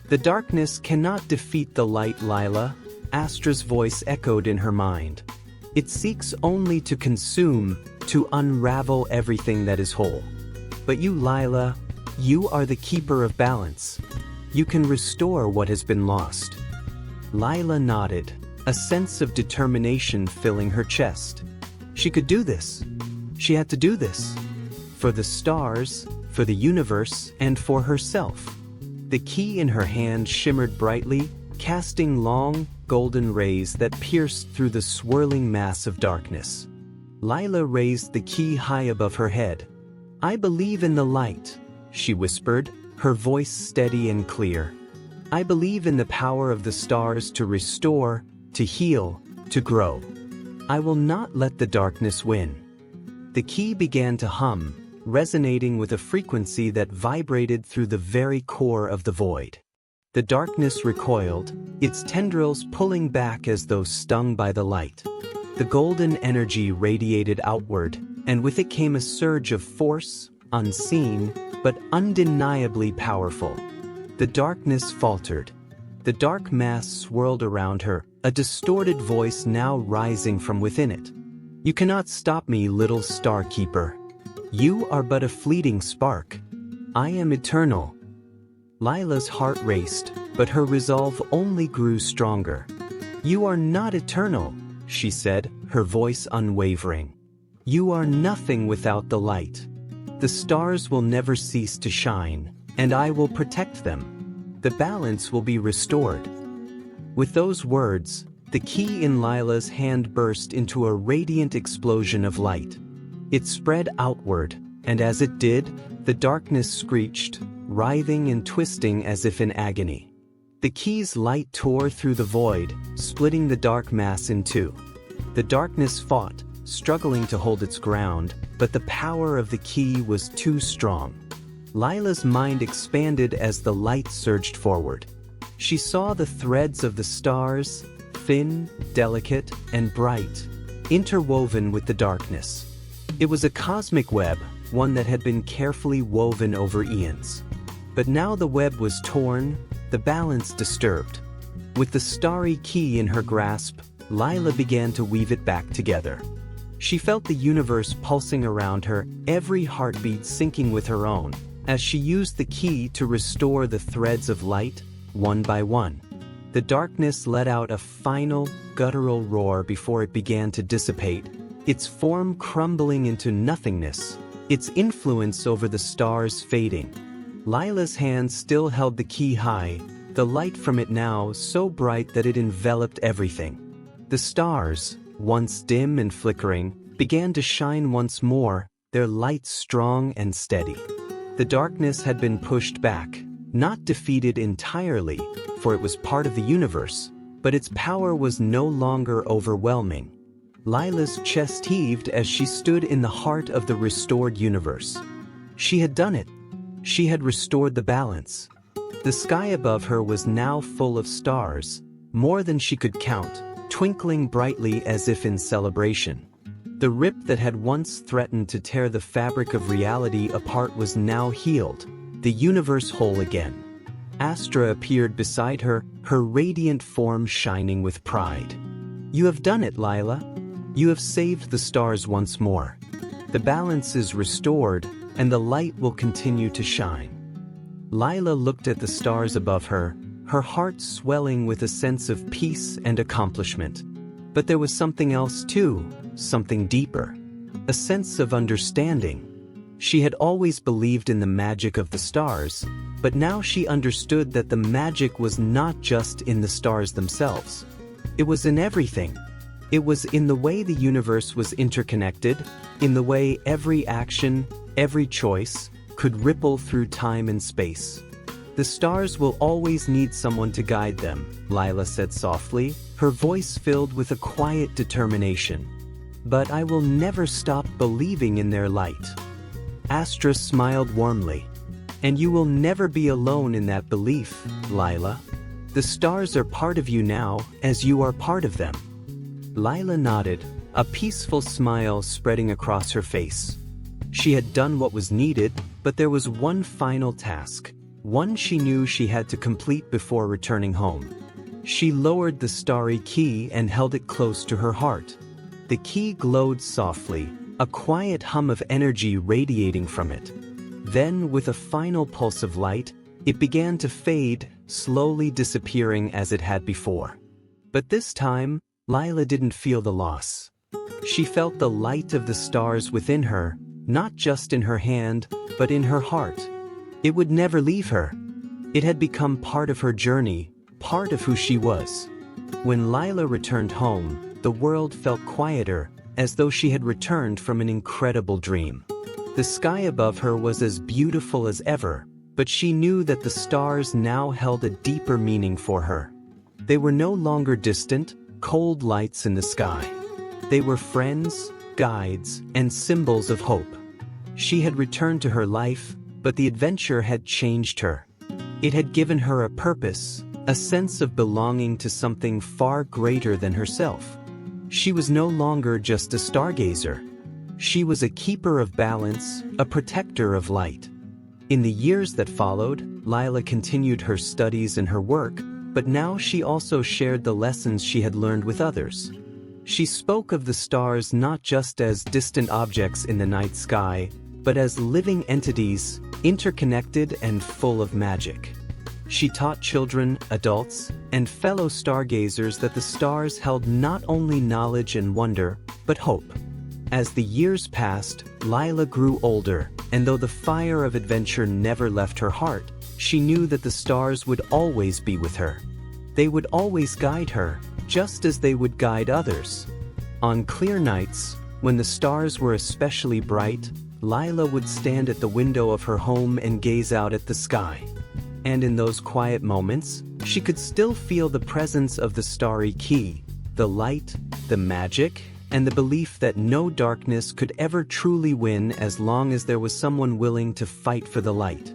"The darkness cannot defeat the light, Lila," Astra's voice echoed in her mind. "It seeks only to consume, to unravel everything that is whole. But you, Lila, you are the keeper of balance. You can restore what has been lost." Lila nodded, a sense of determination filling her chest. She could do this. She had to do this. For the stars, for the universe, and for herself. The key in her hand shimmered brightly, casting long, golden rays that pierced through the swirling mass of darkness. Lila raised the key high above her head. "I believe in the light," she whispered, her voice steady and clear. "I believe in the power of the stars to restore, to heal, to grow. I will not let the darkness win." The key began to hum, resonating with a frequency that vibrated through the very core of the void. The darkness recoiled, its tendrils pulling back as though stung by the light. The golden energy radiated outward, and with it came a surge of force, unseen, but undeniably powerful. The darkness faltered. The dark mass swirled around her, a distorted voice now rising from within it. "You cannot stop me, little star keeper. You are but a fleeting spark. I am eternal." Lila's heart raced, but her resolve only grew stronger. "You are not eternal," she said, her voice unwavering. "You are nothing without the light. The stars will never cease to shine, and I will protect them. The balance will be restored." With those words, the key in Lila's hand burst into a radiant explosion of light. It spread outward, and as it did, the darkness screeched, writhing and twisting as if in agony. The key's light tore through the void, splitting the dark mass in two. The darkness fought, struggling to hold its ground, but the power of the key was too strong. Lila's mind expanded as the light surged forward. She saw the threads of the stars, thin, delicate, and bright, interwoven with the darkness. It was a cosmic web, one that had been carefully woven over eons. But now the web was torn, the balance disturbed. With the starry key in her grasp, Lila began to weave it back together. She felt the universe pulsing around her, every heartbeat syncing with her own, as she used the key to restore the threads of light, one by one. The darkness let out a final, guttural roar before it began to dissipate, its form crumbling into nothingness, its influence over the stars fading. Lila's hand still held the key high, the light from it now so bright that it enveloped everything. The stars, once dim and flickering, began to shine once more, their light strong and steady. The darkness had been pushed back, not defeated entirely, for it was part of the universe, but its power was no longer overwhelming. Lila's chest heaved as she stood in the heart of the restored universe. She had done it. She had restored the balance. The sky above her was now full of stars, more than she could count, twinkling brightly as if in celebration. The rip that had once threatened to tear the fabric of reality apart was now healed, the universe whole again. Astra appeared beside her, her radiant form shining with pride. "You have done it, Lila. You have saved the stars once more. The balance is restored, and the light will continue to shine." Lila looked at the stars above her, her heart swelling with a sense of peace and accomplishment. But there was something else too, something deeper. A sense of understanding. She had always believed in the magic of the stars, but now she understood that the magic was not just in the stars themselves. It was in everything. It was in the way the universe was interconnected, in the way every action, every choice, could ripple through time and space. "The stars will always need someone to guide them," Lila said softly, her voice filled with a quiet determination. "But I will never stop believing in their light." Astra smiled warmly. "And you will never be alone in that belief, Lila. The stars are part of you now, as you are part of them." Lila nodded, a peaceful smile spreading across her face. She had done what was needed, but there was one final task. One she knew she had to complete before returning home. She lowered the starry key and held it close to her heart. The key glowed softly, a quiet hum of energy radiating from it. Then, with a final pulse of light, it began to fade, slowly disappearing as it had before. But this time, Lila didn't feel the loss. She felt the light of the stars within her, not just in her hand, but in her heart. It would never leave her. It had become part of her journey, part of who she was. When Lila returned home, the world felt quieter, as though she had returned from an incredible dream. The sky above her was as beautiful as ever, but she knew that the stars now held a deeper meaning for her. They were no longer distant, cold lights in the sky. They were friends, guides, and symbols of hope. She had returned to her life, but the adventure had changed her. It had given her a purpose, a sense of belonging to something far greater than herself. She was no longer just a stargazer. She was a keeper of balance, a protector of light. In the years that followed, Lila continued her studies and her work, but now she also shared the lessons she had learned with others. She spoke of the stars not just as distant objects in the night sky, but as living entities, interconnected and full of magic. She taught children, adults, and fellow stargazers that the stars held not only knowledge and wonder, but hope. As the years passed, Lila grew older, and though the fire of adventure never left her heart, she knew that the stars would always be with her. They would always guide her, just as they would guide others. On clear nights, when the stars were especially bright, Lila would stand at the window of her home and gaze out at the sky. And in those quiet moments, she could still feel the presence of the starry key, the light, the magic, and the belief that no darkness could ever truly win as long as there was someone willing to fight for the light.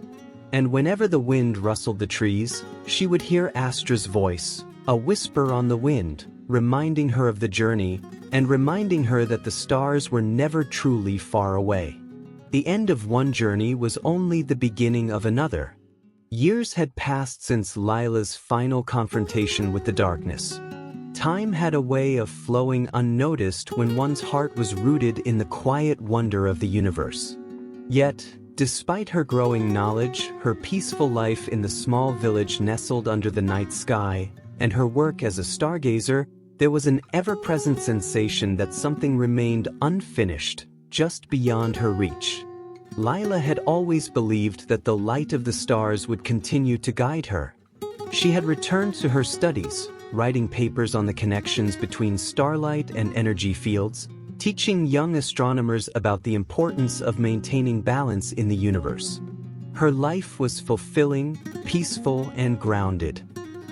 And whenever the wind rustled the trees, she would hear Astra's voice, a whisper on the wind, reminding her of the journey, and reminding her that the stars were never truly far away. The end of one journey was only the beginning of another. Years had passed since Lila's final confrontation with the darkness. Time had a way of flowing unnoticed when one's heart was rooted in the quiet wonder of the universe. Yet, despite her growing knowledge, her peaceful life in the small village nestled under the night sky, and her work as a stargazer, there was an ever-present sensation that something remained unfinished, just beyond her reach. Lila had always believed that the light of the stars would continue to guide her. She had returned to her studies, writing papers on the connections between starlight and energy fields, teaching young astronomers about the importance of maintaining balance in the universe. Her life was fulfilling, peaceful, and grounded.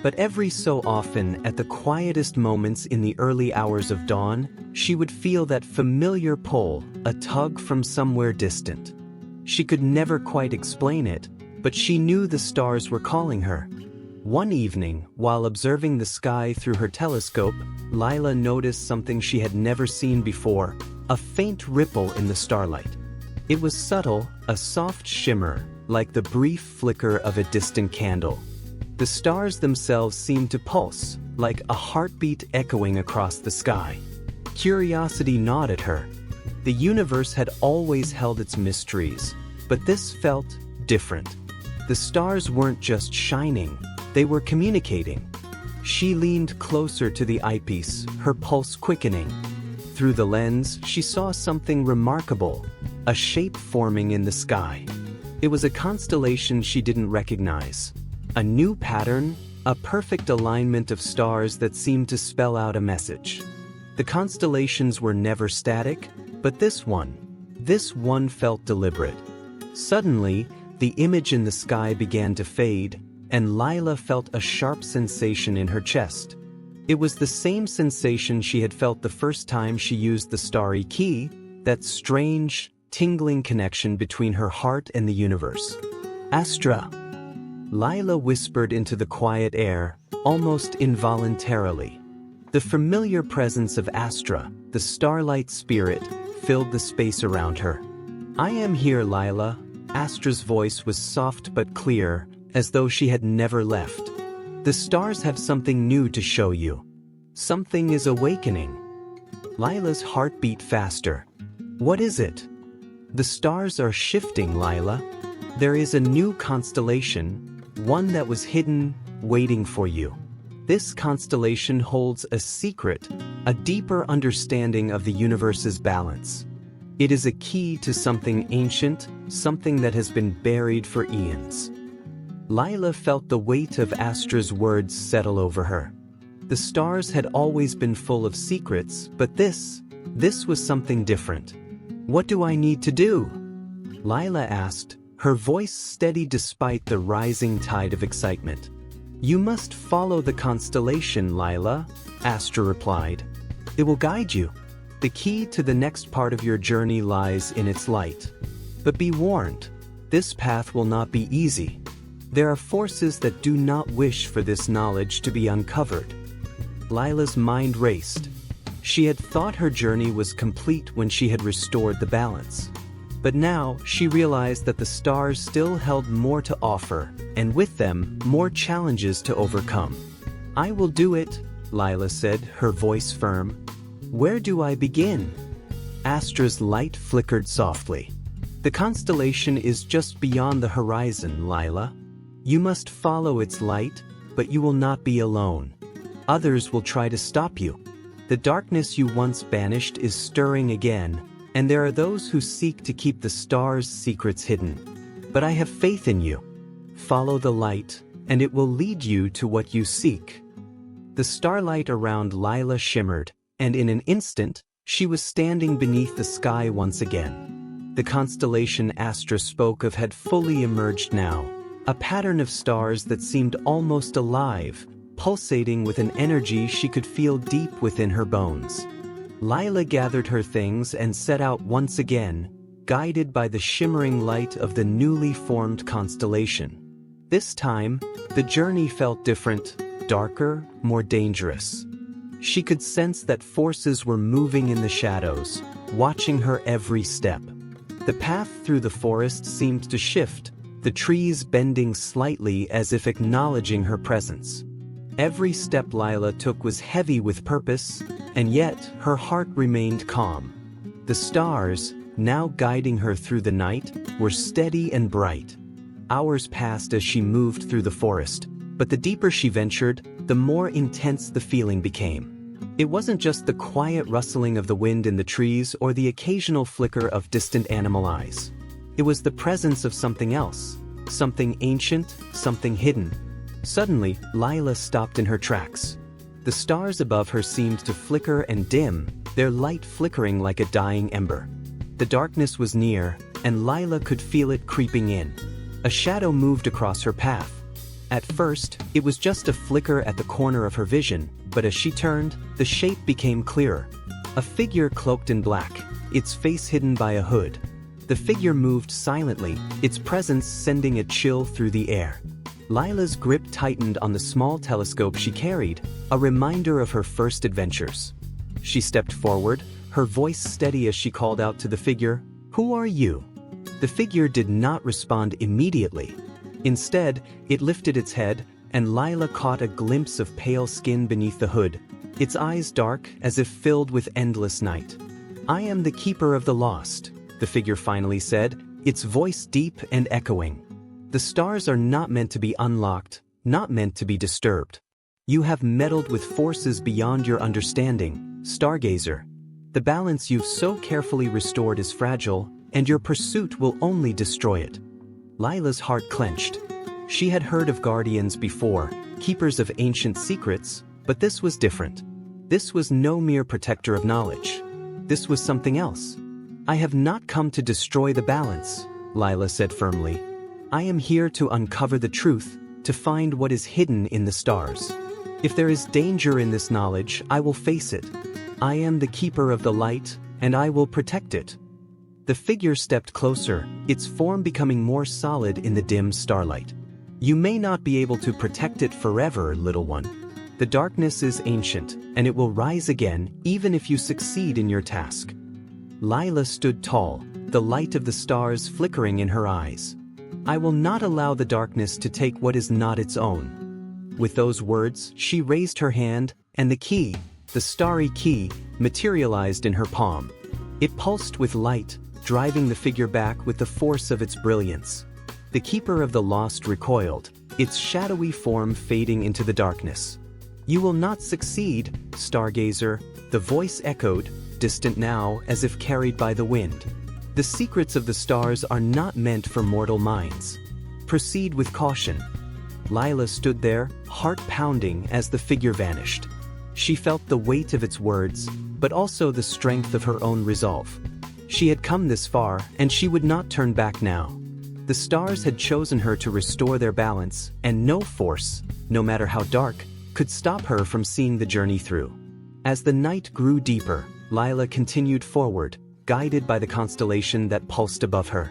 But every so often, at the quietest moments in the early hours of dawn, she would feel that familiar pull, a tug from somewhere distant. She could never quite explain it, but she knew the stars were calling her. One evening, while observing the sky through her telescope, Lila noticed something she had never seen before, a faint ripple in the starlight. It was subtle, a soft shimmer, like the brief flicker of a distant candle. The stars themselves seemed to pulse, like a heartbeat echoing across the sky. Curiosity gnawed at her. The universe had always held its mysteries, but this felt different. The stars weren't just shining, they were communicating. She leaned closer to the eyepiece, her pulse quickening. Through the lens, she saw something remarkable, a shape forming in the sky. It was a constellation she didn't recognize. A new pattern, a perfect alignment of stars that seemed to spell out a message. The constellations were never static, but this one felt deliberate. Suddenly, the image in the sky began to fade, and Lila felt a sharp sensation in her chest. It was the same sensation she had felt the first time she used the Starry Key, that strange, tingling connection between her heart and the universe. Astra, Lila whispered into the quiet air, almost involuntarily. The familiar presence of Astra, the starlight spirit, filled the space around her. I am here, Lila. Astra's voice was soft but clear, as though she had never left. The stars have something new to show you. Something is awakening. Lila's heart beat faster. What is it? The stars are shifting, Lila. There is a new constellation, one that was hidden, waiting for you. This constellation holds a secret, a deeper understanding of the universe's balance. It is a key to something ancient, something that has been buried for eons. Lila felt the weight of Astra's words settle over her. The stars had always been full of secrets, but this was something different. What do I need to do? Lila asked, her voice steady despite the rising tide of excitement. You must follow the constellation, Lila, Astra replied. It will guide you. The key to the next part of your journey lies in its light. But be warned, this path will not be easy. There are forces that do not wish for this knowledge to be uncovered. Lila's mind raced. She had thought her journey was complete when she had restored the balance. But now, she realized that the stars still held more to offer, and with them, more challenges to overcome. I will do it, Lila said, her voice firm. Where do I begin? Astra's light flickered softly. The constellation is just beyond the horizon, Lila. You must follow its light, but you will not be alone. Others will try to stop you. The darkness you once banished is stirring again, and there are those who seek to keep the stars' secrets hidden. But I have faith in you. Follow the light, and it will lead you to what you seek. The starlight around Lila shimmered, and in an instant, she was standing beneath the sky once again. The constellation Astra spoke of had fully emerged now, a pattern of stars that seemed almost alive, pulsating with an energy she could feel deep within her bones. Lila gathered her things and set out once again, guided by the shimmering light of the newly formed constellation. This time, the journey felt different, darker, more dangerous. She could sense that forces were moving in the shadows, watching her every step. The path through the forest seemed to shift, the trees bending slightly as if acknowledging her presence. Every step Lila took was heavy with purpose, and yet her heart remained calm. The stars, now guiding her through the night, were steady and bright. Hours passed as she moved through the forest, but the deeper she ventured, the more intense the feeling became. It wasn't just the quiet rustling of the wind in the trees or the occasional flicker of distant animal eyes. It was the presence of something else, something ancient, something hidden. Suddenly, Lila stopped in her tracks. The stars above her seemed to flicker and dim, their light flickering like a dying ember. The darkness was near, and Lila could feel it creeping in. A shadow moved across her path. At first, it was just a flicker at the corner of her vision, but as she turned, the shape became clearer. A figure cloaked in black, its face hidden by a hood. The figure moved silently, its presence sending a chill through the air. Lila's grip tightened on the small telescope she carried, a reminder of her first adventures. She stepped forward, her voice steady as she called out to the figure, "Who are you?" The figure did not respond immediately. Instead, it lifted its head, and Lila caught a glimpse of pale skin beneath the hood, its eyes dark as if filled with endless night. "I am the keeper of the lost," the figure finally said, its voice deep and echoing. "The stars are not meant to be unlocked, not meant to be disturbed. You have meddled with forces beyond your understanding, stargazer. The balance you've so carefully restored is fragile, and your pursuit will only destroy it." Lila's heart clenched. She had heard of guardians before, keepers of ancient secrets, but this was different. This was no mere protector of knowledge. This was something else. "I have not come to destroy the balance," Lila said firmly. "I am here to uncover the truth, to find what is hidden in the stars. If there is danger in this knowledge, I will face it. I am the keeper of the light, and I will protect it." The figure stepped closer, its form becoming more solid in the dim starlight. "You may not be able to protect it forever, little one. The darkness is ancient, and it will rise again even if you succeed in your task." Lila stood tall, the light of the stars flickering in her eyes. "I will not allow the darkness to take what is not its own." With those words, she raised her hand, and the key, the Starry Key, materialized in her palm. It pulsed with light, driving the figure back with the force of its brilliance. The keeper of the lost recoiled, its shadowy form fading into the darkness. "You will not succeed, stargazer," the voice echoed, distant now as if carried by the wind. "The secrets of the stars are not meant for mortal minds. Proceed with caution." Lila stood there, heart pounding as the figure vanished. She felt the weight of its words, but also the strength of her own resolve. She had come this far, and she would not turn back now. The stars had chosen her to restore their balance, and no force, no matter how dark, could stop her from seeing the journey through. As the night grew deeper, Lila continued forward, guided by the constellation that pulsed above her.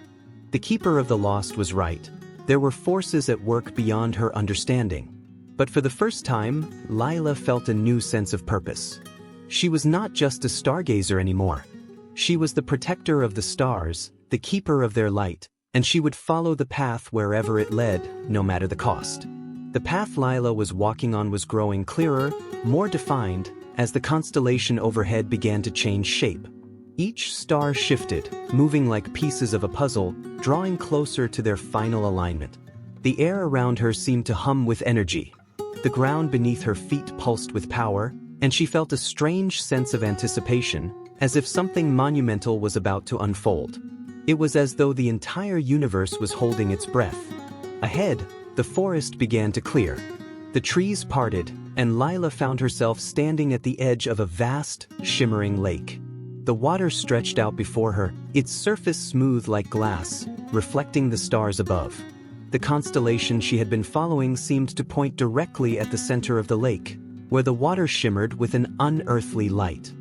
The keeper of the lost was right. There were forces at work beyond her understanding. But for the first time, Lila felt a new sense of purpose. She was not just a stargazer anymore. She was the protector of the stars, the keeper of their light, and she would follow the path wherever it led, no matter the cost. The path Lila was walking on was growing clearer, more defined, as the constellation overhead began to change shape. Each star shifted, moving like pieces of a puzzle, drawing closer to their final alignment. The air around her seemed to hum with energy. The ground beneath her feet pulsed with power, and she felt a strange sense of anticipation, as if something monumental was about to unfold. It was as though the entire universe was holding its breath. Ahead, the forest began to clear. The trees parted, and Lila found herself standing at the edge of a vast, shimmering lake. The water stretched out before her, its surface smooth like glass, reflecting the stars above. The constellation she had been following seemed to point directly at the center of the lake, where the water shimmered with an unearthly light.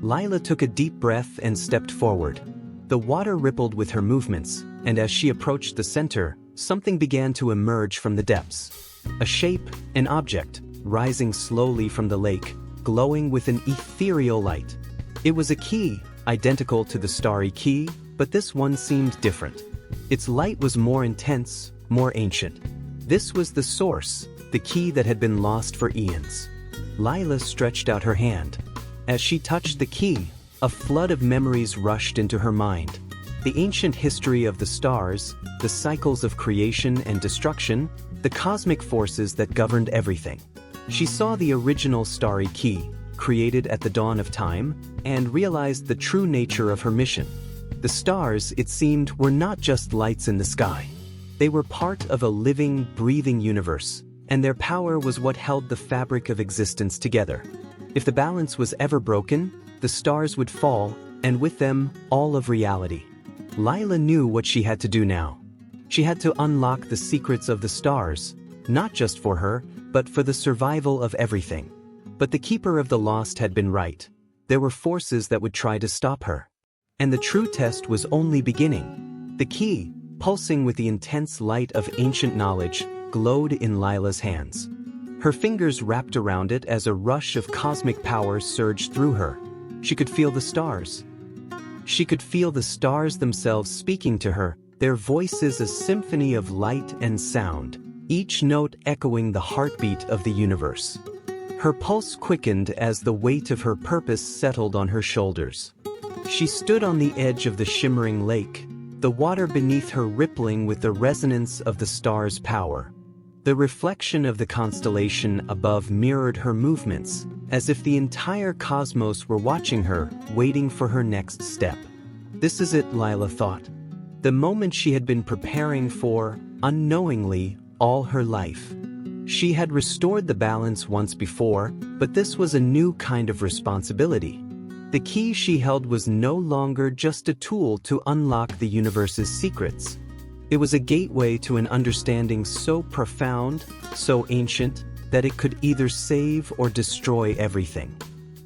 Lila took a deep breath and stepped forward. The water rippled with her movements, and as she approached the center, something began to emerge from the depths. A shape, an object, rising slowly from the lake, glowing with an ethereal light. It was a key, identical to the Starry Key, But this one seemed different. Its light was more intense, more ancient. This was the source, the key that had been lost for eons. Lila stretched out her hand. As she touched the key, a flood of memories rushed into her mind. The ancient history of the stars, the cycles of creation and destruction, the cosmic forces that governed everything. She saw the original Starry Key, created at the dawn of time, and realized the true nature of her mission. The stars, it seemed, were not just lights in the sky. They were part of a living, breathing universe, and their power was what held the fabric of existence together. If the balance was ever broken, the stars would fall, and with them, all of reality. Lila knew what she had to do now. She had to unlock the secrets of the stars, not just for her, but for the survival of everything. But the Keeper of the Lost had been right. There were forces that would try to stop her. And the true test was only beginning. The key, pulsing with the intense light of ancient knowledge, glowed in Lila's hands. Her fingers wrapped around it as a rush of cosmic power surged through her. She could feel the stars. She could feel the stars themselves speaking to her, their voices a symphony of light and sound, each note echoing the heartbeat of the universe. Her pulse quickened as the weight of her purpose settled on her shoulders. She stood on the edge of the shimmering lake, the water beneath her rippling with the resonance of the stars' power. The reflection of the constellation above mirrored her movements, as if the entire cosmos were watching her, waiting for her next step. This is it, Lila thought. The moment she had been preparing for, unknowingly, all her life. She had restored the balance once before, but this was a new kind of responsibility. The key she held was no longer just a tool to unlock the universe's secrets. It was a gateway to an understanding so profound, so ancient, that it could either save or destroy everything.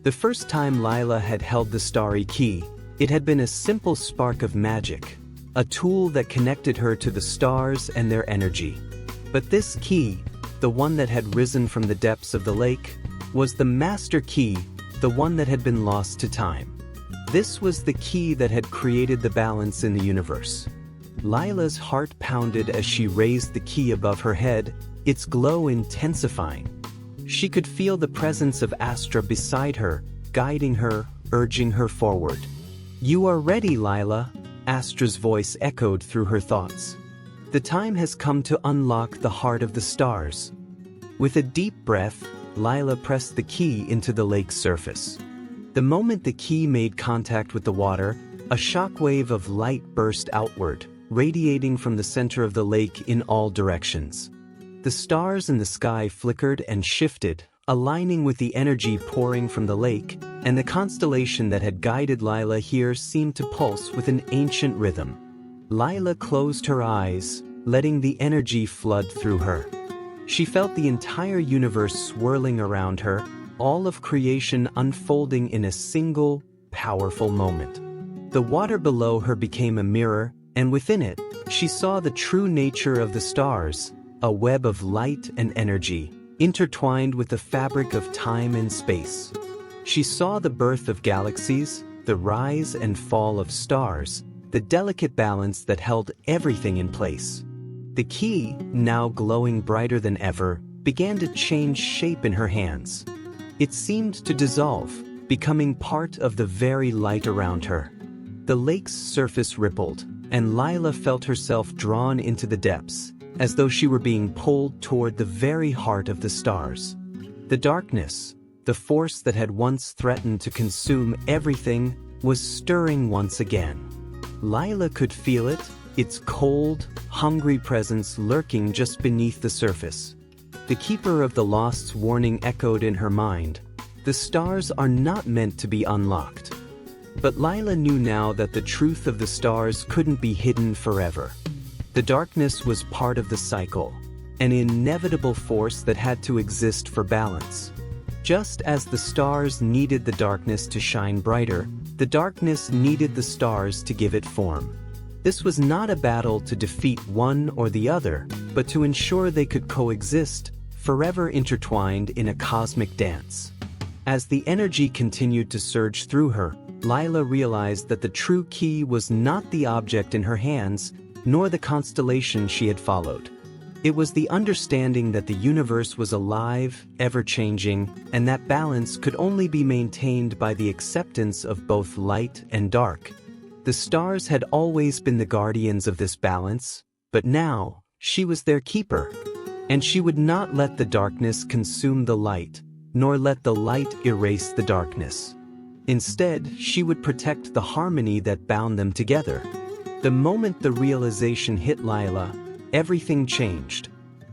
The first time Lila had held the Starry Key, it had been a simple spark of magic, a tool that connected her to the stars and their energy. But this key, the one that had risen from the depths of the lake, was the master key, the one that had been lost to time. This was the key that had created the balance in the universe. Lila's heart pounded as she raised the key above her head, its glow intensifying. She could feel the presence of Astra beside her, guiding her, urging her forward. "You are ready, Lila," Astra's voice echoed through her thoughts. "The time has come to unlock the heart of the stars." With a deep breath, Lila pressed the key into the lake's surface. The moment the key made contact with the water, a shockwave of light burst outward, radiating from the center of the lake in all directions. The stars in the sky flickered and shifted, aligning with the energy pouring from the lake, and the constellation that had guided Lila here seemed to pulse with an ancient rhythm. Lila closed her eyes, letting the energy flood through her. She felt the entire universe swirling around her, all of creation unfolding in a single, powerful moment. The water below her became a mirror, and within it, she saw the true nature of the stars, a web of light and energy, intertwined with the fabric of time and space. She saw the birth of galaxies, the rise and fall of stars, the delicate balance that held everything in place. The key, now glowing brighter than ever, began to change shape in her hands. It seemed to dissolve, becoming part of the very light around her. The lake's surface rippled, and Lila felt herself drawn into the depths, as though she were being pulled toward the very heart of the stars. The darkness, the force that had once threatened to consume everything, was stirring once again. Lila could feel it, its cold, hungry presence lurking just beneath the surface. The Keeper of the Lost's warning echoed in her mind. The stars are not meant to be unlocked. But Lila knew now that the truth of the stars couldn't be hidden forever. The darkness was part of the cycle, an inevitable force that had to exist for balance. Just as the stars needed the darkness to shine brighter, the darkness needed the stars to give it form. This was not a battle to defeat one or the other, but to ensure they could coexist, forever intertwined in a cosmic dance. As the energy continued to surge through her, Lila realized that the true key was not the object in her hands, nor the constellation she had followed. It was the understanding that the universe was alive, ever-changing, and that balance could only be maintained by the acceptance of both light and dark. The stars had always been the guardians of this balance, but now, she was their keeper. And she would not let the darkness consume the light, nor let the light erase the darkness. Instead, she would protect the harmony that bound them together. The moment the realization hit Lila, everything changed.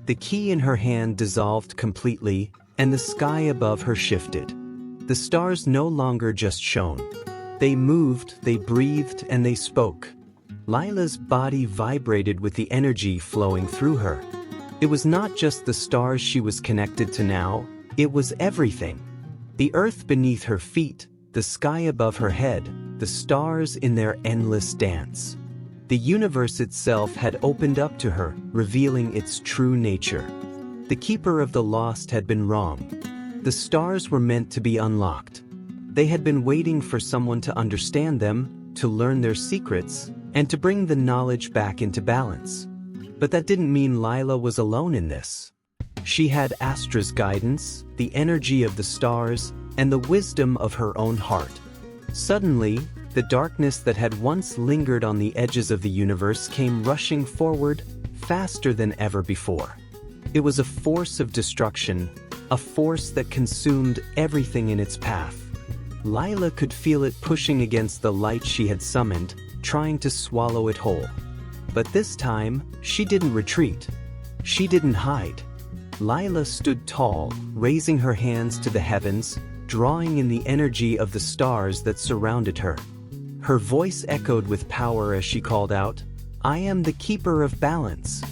The key in her hand dissolved completely, and the sky above her shifted. The stars no longer just shone. They moved, they breathed, and they spoke. Lila's body vibrated with the energy flowing through her. It was not just the stars she was connected to now, it was everything. The earth beneath her feet, the sky above her head, the stars in their endless dance. The universe itself had opened up to her, revealing its true nature. The keeper of the lost had been wrong. The stars were meant to be unlocked. They had been waiting for someone to understand them, to learn their secrets, and to bring the knowledge back into balance. But that didn't mean Lila was alone in this. She had Astra's guidance, the energy of the stars, and the wisdom of her own heart. Suddenly, the darkness that had once lingered on the edges of the universe came rushing forward, faster than ever before. It was a force of destruction, a force that consumed everything in its path. Lila could feel it pushing against the light she had summoned, trying to swallow it whole. But this time, she didn't retreat. She didn't hide. Lila stood tall, raising her hands to the heavens, drawing in the energy of the stars that surrounded her. Her voice echoed with power as she called out, "I am the keeper of balance.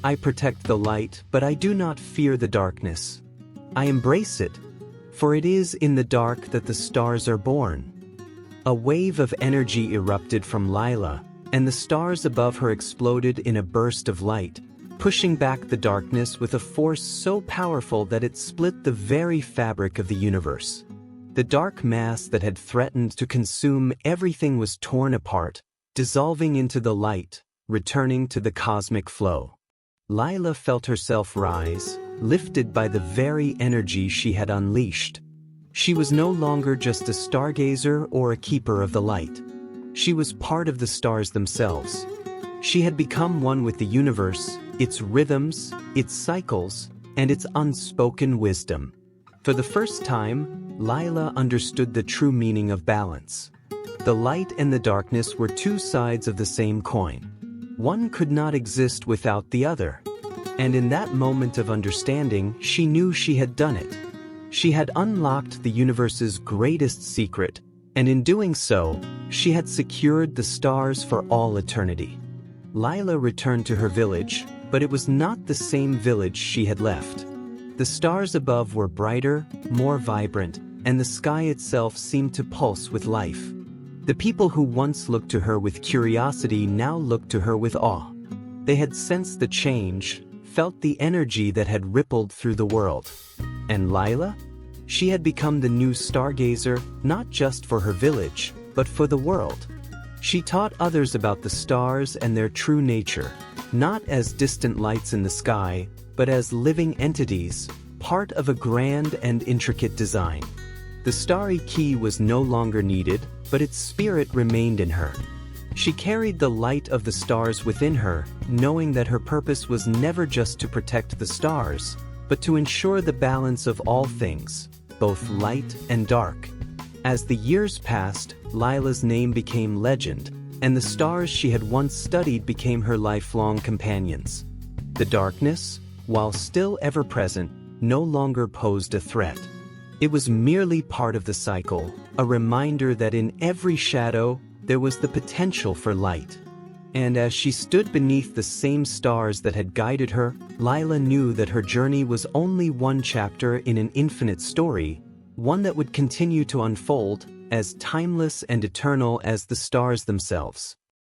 I protect the light, but I do not fear the darkness. I embrace it, for it is in the dark that the stars are born." A wave of energy erupted from Lila, and the stars above her exploded in a burst of light, pushing back the darkness with a force so powerful that it split the very fabric of the universe. The dark mass that had threatened to consume everything was torn apart, dissolving into the light, returning to the cosmic flow. Lila felt herself rise, lifted by the very energy she had unleashed. She was no longer just a stargazer or a keeper of the light. She was part of the stars themselves. She had become one with the universe, its rhythms, its cycles, and its unspoken wisdom. For the first time, Lila understood the true meaning of balance. The light and the darkness were two sides of the same coin. One could not exist without the other. And in that moment of understanding, she knew she had done it. She had unlocked the universe's greatest secret, and in doing so, she had secured the stars for all eternity. Lila returned to her village, but it was not the same village she had left. The stars above were brighter, more vibrant, and the sky itself seemed to pulse with life. The people who once looked to her with curiosity now looked to her with awe. They had sensed the change, felt the energy that had rippled through the world. And Lila? She had become the new stargazer, not just for her village, but for the world. She taught others about the stars and their true nature, not as distant lights in the sky, but as living entities, part of a grand and intricate design. The Starry Key was no longer needed, but its spirit remained in her. She carried the light of the stars within her, knowing that her purpose was never just to protect the stars, but to ensure the balance of all things, both light and dark. As the years passed, Lila's name became legend, and the stars she had once studied became her lifelong companions. The darkness, while still ever present, no longer posed a threat. It was merely part of the cycle, a reminder that in every shadow, there was the potential for light. And as she stood beneath the same stars that had guided her, Lila knew that her journey was only one chapter in an infinite story, one that would continue to unfold, as timeless and eternal as the stars themselves.